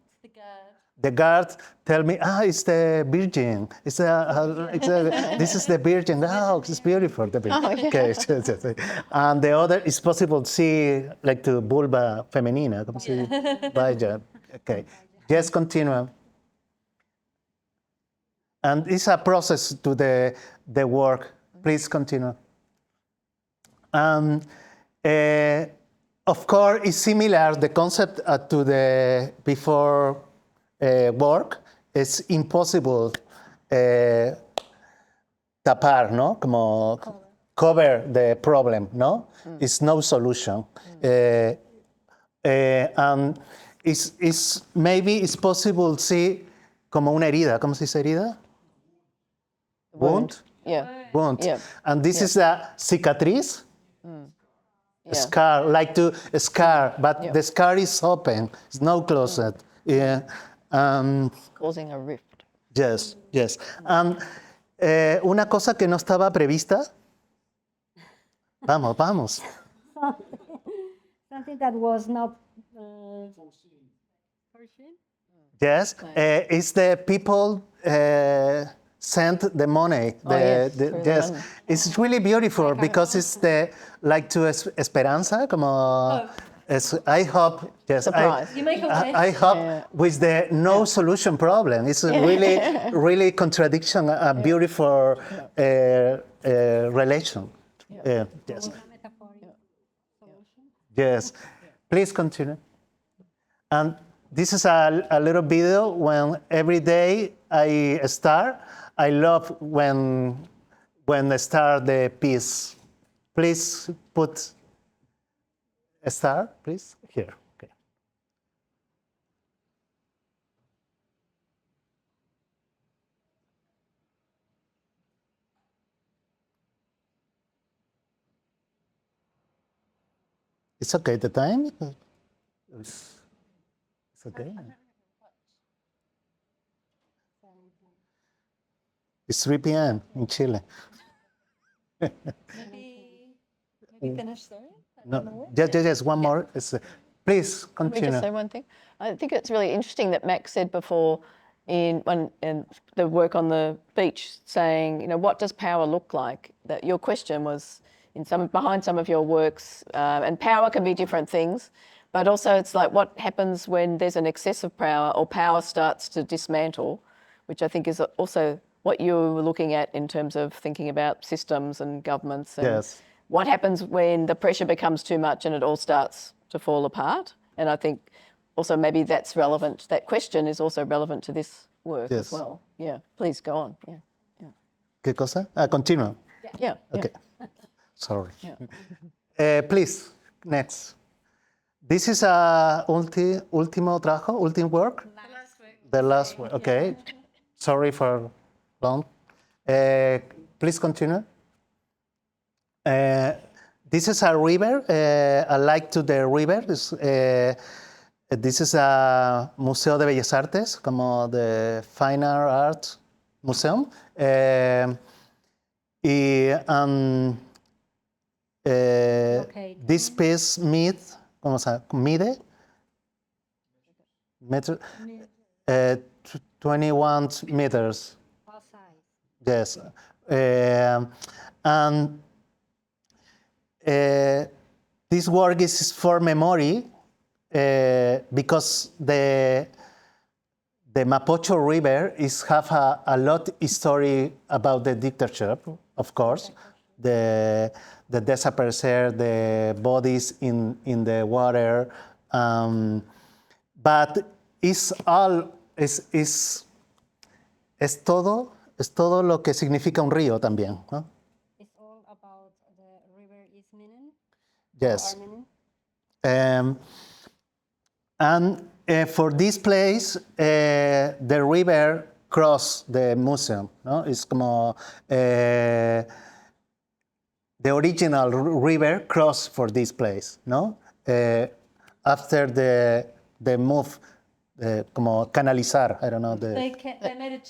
The guard tell me, it's the Virgin. This is the Virgin. Oh, it's beautiful. The Virgin. Oh, yeah. Okay. And the other is possible to see like the vulva femenina. ¿Cómo se dice? Vaya. Okay. Just continue. And it's a process to the work. Please continue. Of course, it's similar, the concept to the before work. It's impossible tapar, ¿no? Como cover the problem, ¿no? It's no solution. And maybe it's possible to see como una herida. ¿Cómo se dice herida? Wound? Yeah. Wound. Yeah. And this is a cicatriz, Yeah. scar, like to a scar, but Yeah. the scar is open, it's no closet. Yeah. Causing a rift. Yes, yes. And una cosa que no estaba prevista. Vamos. Something that was not Yes, it's the people send the money. Yes, through the money. It's really beautiful because it's the like to esperanza, como. I hope. Yes, Surprise. You make a wish. I hope with the no solution problem. It's a really contradiction, a beautiful relation. Yes. Yes. Please continue. And this is a little video when every day I start. I love when I start the piece. Please put a star, please. Here. Okay. It's okay, the time? It's okay. It's 3 p.m. in Chile. Maybe finish, sorry? No, just one more. Please Can we continue. just say one thing? I think it's really interesting that Max said before in the work on the beach, saying, what does power look like? That your question was behind some of your works, and power can be different things, but also it's like what happens when there's an excess of power or power starts to dismantle, which I think is also what you were looking at in terms of thinking about systems and governments. And Yes. what happens when the pressure becomes too much and it all starts to fall apart? And I think also maybe that's relevant. That question is also relevant to this work Yes. as well. Yeah, please go on. Yeah, ¿Qué cosa? Continue. yeah. Okay. Sorry. Yeah. Please, next. This is último trabajo, ultimate work? The last work, okay. Sorry for long. Please continue. This is a river, a lake to the river. This is a Museo de Bellas Artes, como the Fine Art Museum. This piece mide 21 meters. All sides. Yes. And this work is for memory because the Mapocho River have a lot of story about the dictatorship, of course. The disappear, the bodies in the water, but es todo lo que significa un río también, ¿no? It's all about the river is meaning. Yes. Our meaning. And for this place, the river cross the museum, no? It's como the original river cross for this place, no? After the move, como canalizar, I don't know. They made a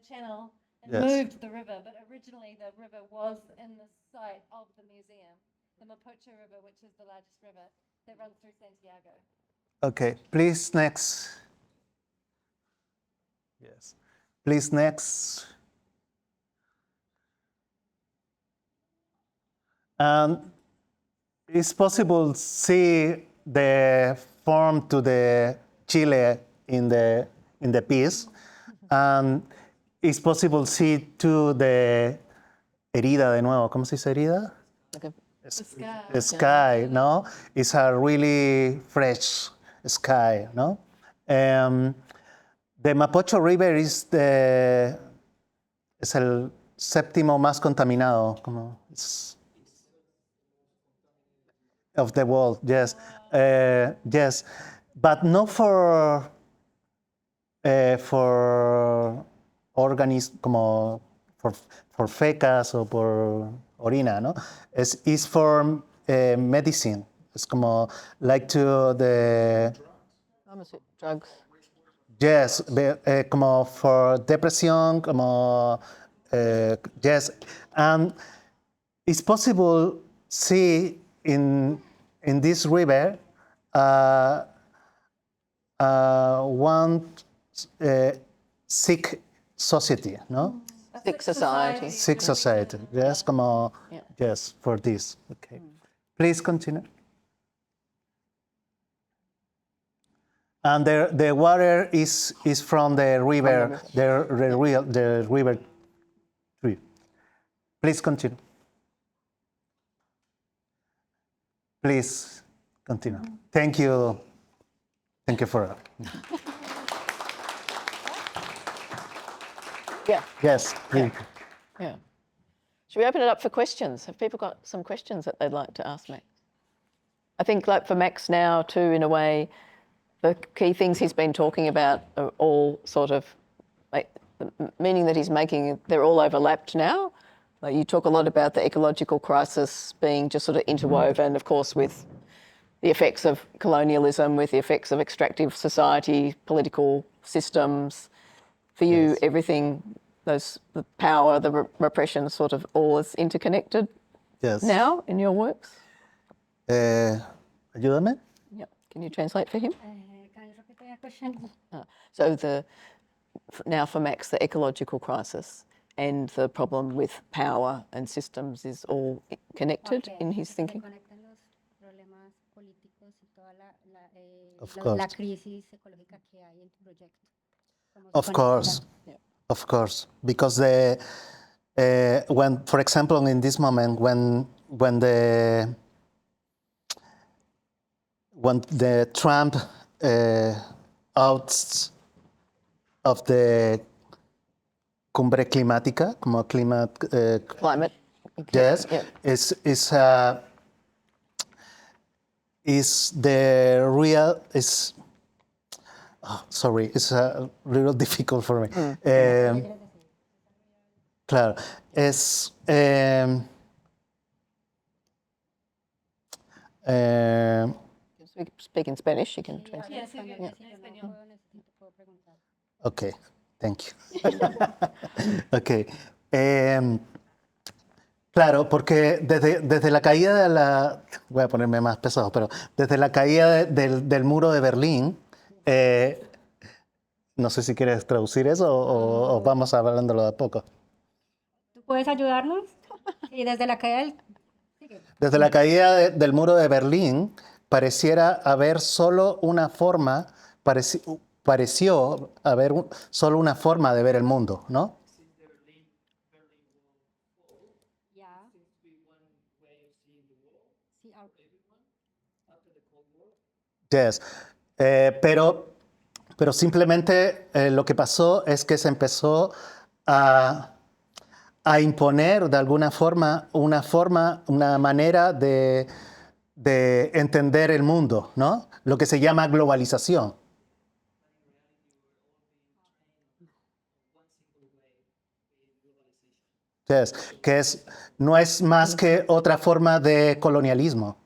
channel and Yes. moved the river, but originally the river was in the site of the museum, the Mapocho River, which is the largest river that runs through Santiago. Okay, please next. Yes, please next. And it's possible to see the form to the Chile in the piece, and it's possible to see to the herida de nuevo. ¿Cómo se dice herida? Like The sky, no? It's a really fresh sky, no? The Mapocho River is el séptimo más contaminado, como of the world, yes. Yes, but not for organisms, como for fecas o por orina, ¿no? It's for medicine. It's como like to the... Drugs. Yes, como for depression, como... yes, and it's possible see in this river one sick society, no? Sick society. Sick society, yes, como, yes, for this, okay. Please continue. And the water is from the river, the river tree. Please continue. Please continue. Thank you. Thank you for that. Yeah. Yes, please. Yeah. Should we open it up for questions? Have people got some questions that they'd like to ask Max? I think, like for Max now too, in a way, the key things he's been talking about are all sort of, like, the meaning that he's making, they're all overlapped now. Like, you talk a lot about the ecological crisis being just sort of interwoven, of course, with the effects of colonialism, with the effects of extractive society, political systems. For you, everything, the power, the repression, sort of all is interconnected now in your works? Ayúdame. Yeah. Can you translate for him? Can you repeat the question? So now for Max, the ecological crisis and the problem with power and systems is all connected in his thinking? Conectan los problemas políticos y toda Of la course. crisis ecológica que hay en tu proyecto. Of course, of course, because when, for example, in this moment, when the Trump outs of the cumbre climática, como Climate. yes, Yeah. is is the real is. Oh, sorry, it's a little difficult for me. Claro, es. Speak in Spanish, you can translate. Yes, español. Okay, thank you. Okay. Claro, porque desde la caída de la... Voy a ponerme más pesado, pero desde la caída del muro de Berlín, no sé si quieres traducir eso o vamos hablándolo de a poco. ¿Tú puedes ayudarnos? Y desde la caída del... Desde la caída del muro de Berlín, pareciera haber solo una forma, pareció haber solo una forma de ver el mundo, ¿no? Yes. Pero simplemente lo que pasó es que se empezó a imponer de alguna forma, una manera de entender el mundo, ¿no? Lo que se llama globalización. Yes. No es más que otra forma de colonialismo.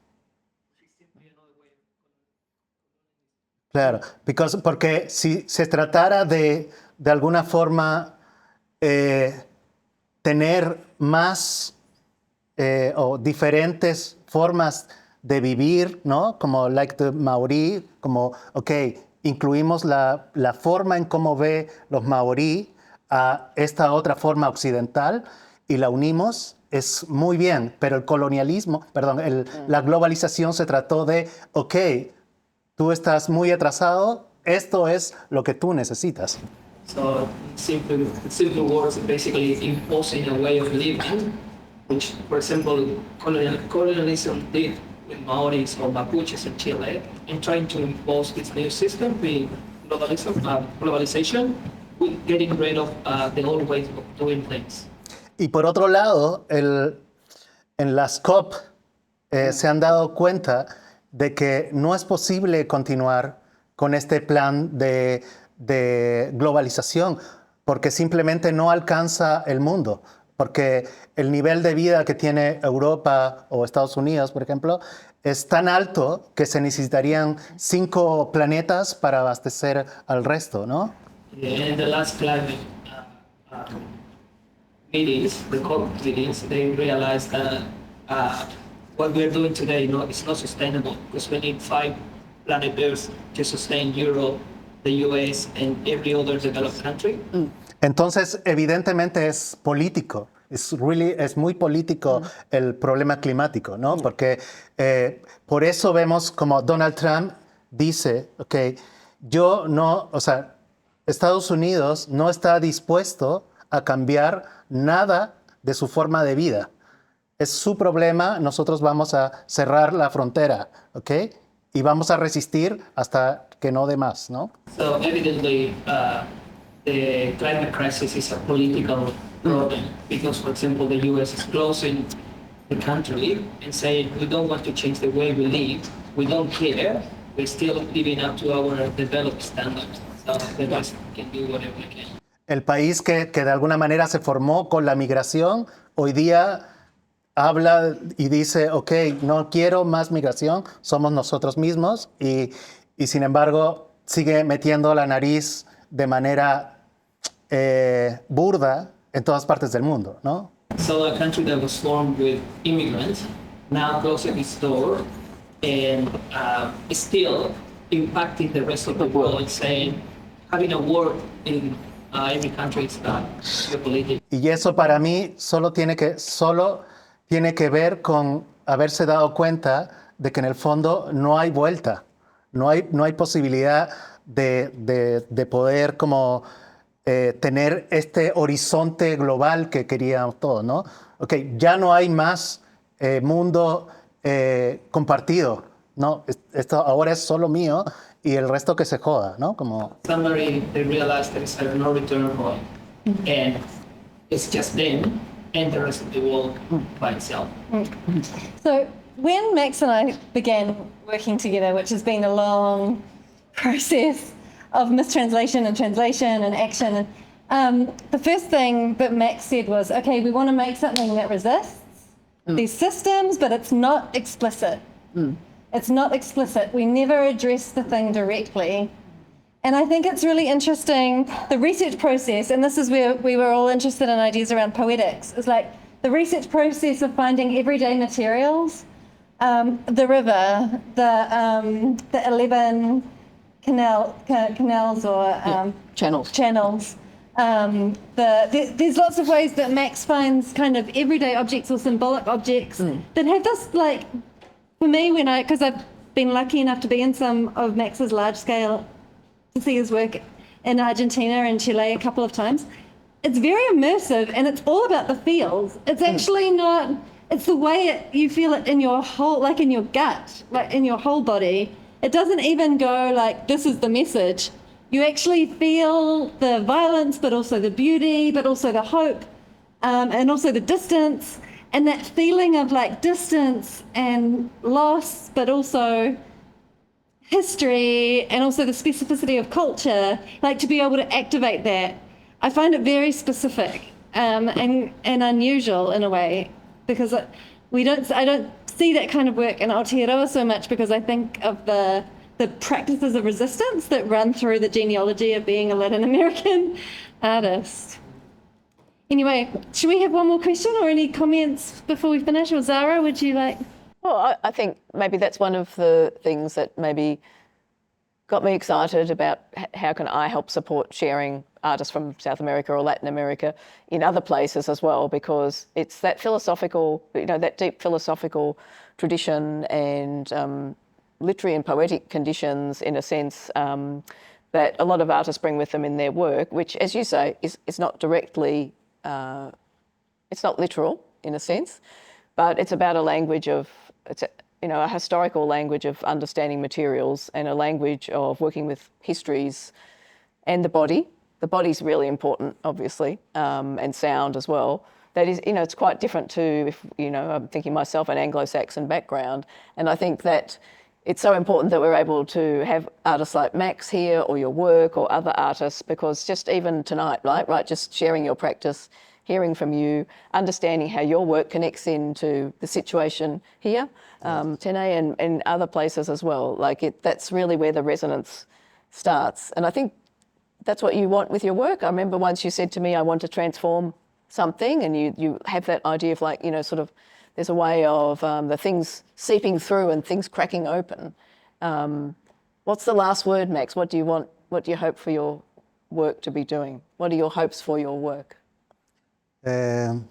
Claro, porque si se tratara de alguna forma tener más o diferentes formas de vivir, ¿no? Como like the Maorí, como, ok, incluimos la forma en cómo ve los maorí a esta otra forma occidental y la unimos, es muy bien, pero el colonialismo, perdón, la globalización se trató de, ok, tú estás muy atrasado, esto es lo que tú necesitas. So simple words, basically imposing a way of living, which, for example, colonialism did with Maoris or Mapuches in Chile, and trying to impose this new system, being globalization, with getting rid of the old ways of doing things. Y por otro lado, en las COP se han dado cuenta de que no es posible continuar con este plan de globalización, porque simplemente no alcanza el mundo, porque el nivel de vida que tiene Europa o Estados Unidos, por ejemplo, es tan alto que se necesitarían 5 planetas para abastecer al resto, ¿no? In the last climate meetings, the COP meetings, they realized that what we're doing today, is not sustainable, because we need 5 planet Earth to sustain Europe, the US, and every other developed country. Entonces, evidentemente es político. Es muy político el problema climático, ¿no? Porque por eso vemos como Donald Trump dice, ok, Estados Unidos no está dispuesto a cambiar nada de su forma de vida. Es su problema, nosotros vamos a cerrar la frontera, ¿ok? Y vamos a resistir hasta que no dé más, ¿no? So evidently, the climate crisis is a political problem because, for example, the US is closing the country and saying we don't want to change the way we live, we don't care, we're still living up to our developed standards. So the West can do whatever we can. El país que de alguna manera se formó con la migración, hoy día habla y dice, ok, no quiero más migración, somos nosotros mismos, y sin embargo sigue metiendo la nariz de manera burda en todas partes del mundo, ¿no? So a country that was formed with immigrants now closing its door and is still impacting the rest of the world and saying having a war in every country is geopolitical. Y eso para mí solo tiene que ver con haberse dado cuenta de que en el fondo no hay vuelta, no hay posibilidad de poder como tener este horizonte global que queríamos todos, ¿no? Ok, ya no hay más mundo compartido, ¿no? Esto ahora es solo mío y el resto que se joda, ¿no? Como... Somebody, they realized there is a no return point and it's just them and the rest of the world by itself. So when Max and I began working together, which has been a long process of mistranslation and translation and action, the first thing that Max said was, okay, we want to make something that resists these systems, but it's not explicit. It's not explicit. We never address the thing directly. And I think it's really interesting, the research process, and this is where we were all interested in ideas around poetics, is like the research process of finding everyday materials, the river, the 11 canals or channels. There's lots of ways that Max finds kind of everyday objects or symbolic objects that have this, like, for me, because I've been lucky enough to be in some of Max's large scale, to see his work in Argentina and Chile a couple of times, it's very immersive and it's all about the feels. It's actually not, it's the way you feel it in your whole, like in your gut, like in your whole body. It doesn't even go like, this is the message. You actually feel the violence, but also the beauty, but also the hope, and also the distance, and that feeling of like distance and loss, but also history, and also the specificity of culture, like to be able to activate that. I find it very specific and unusual in a way, because I don't see that kind of work in Aotearoa so much, because I think of the practices of resistance that run through the genealogy of being a Latin American artist. Anyway, should we have one more question or any comments before we finish? Or Zara, would you like? Well, I think maybe that's one of the things that maybe got me excited about how can I help support sharing artists from South America or Latin America in other places as well, because it's that philosophical, that deep philosophical tradition and literary and poetic conditions, in a sense, that a lot of artists bring with them in their work, which, as you say, is not directly, it's not literal in a sense, but it's about a language of, a historical language of understanding materials and a language of working with histories and the body. The body's really important, obviously, and sound as well. That is, it's quite different to if, I'm thinking myself an Anglo-Saxon background, and I think that it's so important that we're able to have artists like Max here or your work or other artists, because just even tonight, right, just sharing your practice, hearing from you, understanding how your work connects into the situation here, Tene, and other places as well. That's really where the resonance starts. And I think that's what you want with your work. I remember once you said to me, I want to transform something, and you have that idea of sort of, there's a way of the things seeping through and things cracking open. What's the last word, Max? What do you want? What do you hope for your work to be doing? What are your hopes for your work? ¿Cuál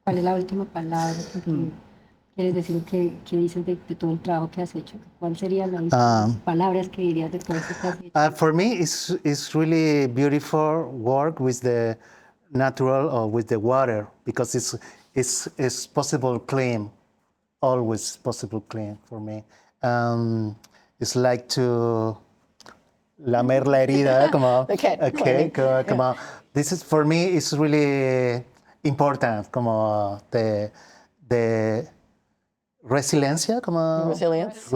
es la última palabra? ¿Quieres decir qué dices de todo el trabajo que has hecho? ¿Cuáles serían las últimas palabras que dirías de todo eso que has hecho? For me, it's really beautiful work with the natural or with the water, because it's possible clean, always possible clean for me. It's like to lamer la herida, como, okay, come on. This is, for me, it's really important, como the resiliencia, como resilience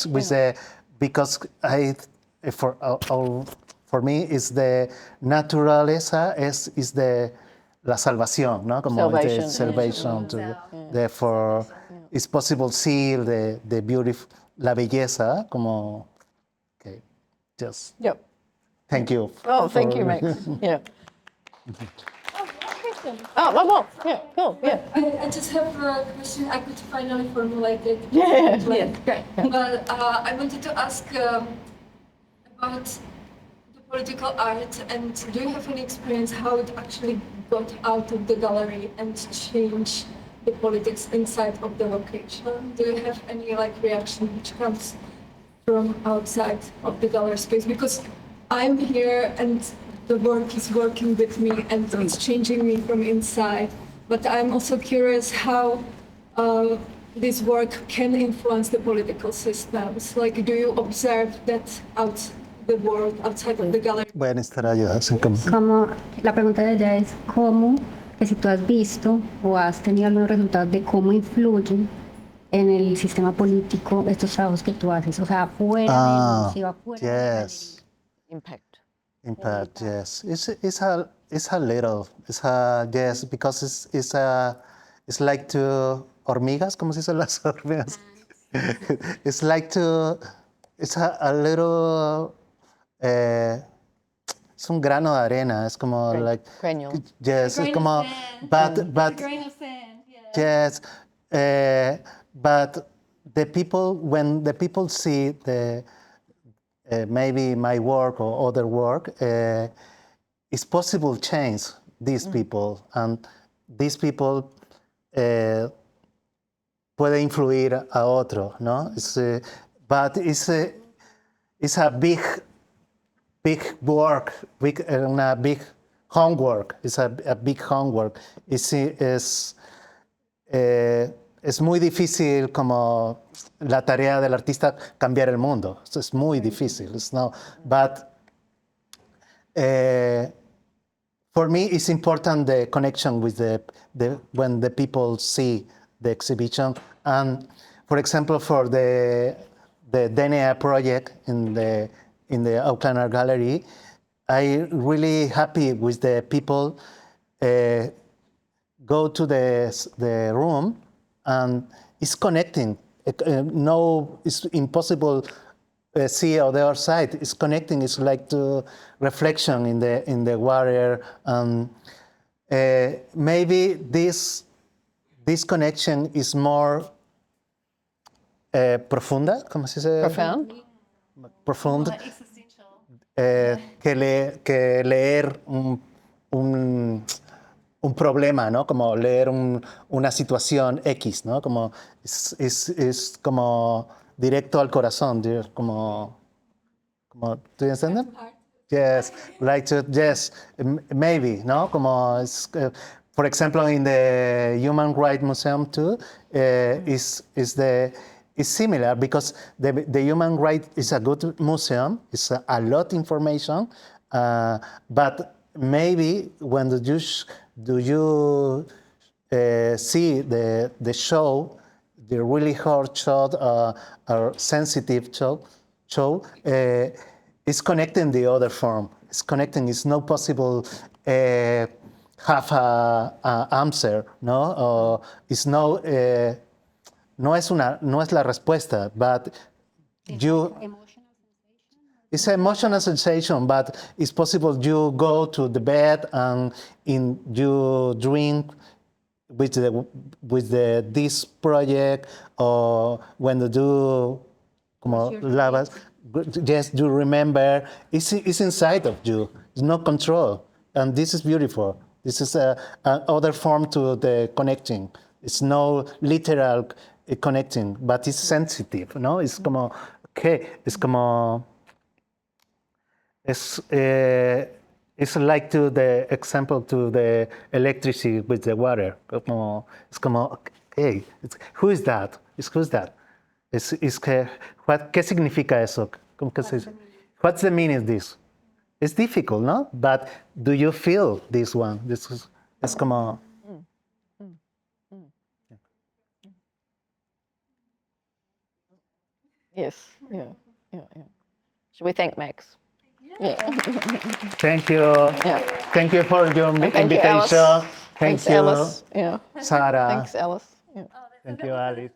with the, because for me is the naturaleza is the la salvación, ¿no? Como salvation. Therefore, it's possible to see the beautiful, la belleza, como, okay, just. Yep. Thank you. Oh, thank you, Max. Yeah. Oh, one more. Yeah, cool. Yeah. I just have a question. I could finally formulate it. Yeah, great. But I wanted to ask about the political art, and do you have any experience how it actually got out of the gallery and changed the politics inside of the location? Do you have any reaction which comes from outside of the gallery space? Because I'm here and the work is working with me and it's changing me from inside. But I'm also curious how this work can influence the political systems. Do you observe that out the world, outside of the gallery? Voy a necesitar ayuda. La pregunta de ella es cómo que si tú has visto o has tenido algunos resultados de cómo influyen en el sistema político estos trabajos que tú haces, o sea, afuera del museo, afuera de la Yes. Impact. Impact, yes. It's a little. Yes, because it's like to hormigas, ¿cómo se dice las hormigas? It's like it's a little, es un grano de arena, es como like, Granule. yes, es Grain como, of sand. but, A but, grain of sand, yeah. yes, but when the people see maybe my work or other work, it's possible to change these people, and these people puede influir a otro, ¿no? But it's a big work, una big homework. It's a big homework. Es muy difícil como la tarea del artista cambiar el mundo. Es muy difícil. But for me, it's important the connection with when the people see the exhibition. And for example, for the DNA project in the Auckland Art Gallery, I'm really happy with the people go to the room and it's connecting. No, it's impossible see on the other side. It's connecting. It's like to reflection in the water. Maybe this connection is more profunda, ¿cómo se dice? Profound. Profound. Existential. Que leer un problema, ¿no? Como leer una situación X, ¿no? Como es como directo al corazón, como ¿do you understand? Yes, yes, maybe, ¿no? Como for example, in the Human Rights Museum too, is similar because the Human Rights is a good museum. It's a lot of information, but maybe when do you see the show, the really hard shot or sensitive show, it's connecting the other form. It's connecting. It's not possible have a answer, no? Or it's no. No es la respuesta, but it's an emotional sensation, but it's possible you go to the bed and you drink with this project, or when you do como lavas, just you remember it's inside of you. It's no control, and this is beautiful. This is another form to the connecting. It's no literal connecting, but it's sensitive, no? It's como, okay, it's como, it's like to the example to the electricity with the water. It's como, okay, who is that? Who's that? ¿Qué significa eso? What's the meaning of this? It's difficult, no? But do you feel this one? Es como... Yes. Yeah. Should we thank Max? Yeah. Thank you. Yeah. Thank you for your Thank you, invitation. Alys. Thank Thanks, you, Alys. Yeah. Zara. Thanks, Alys. Yeah. Thank you, Alys.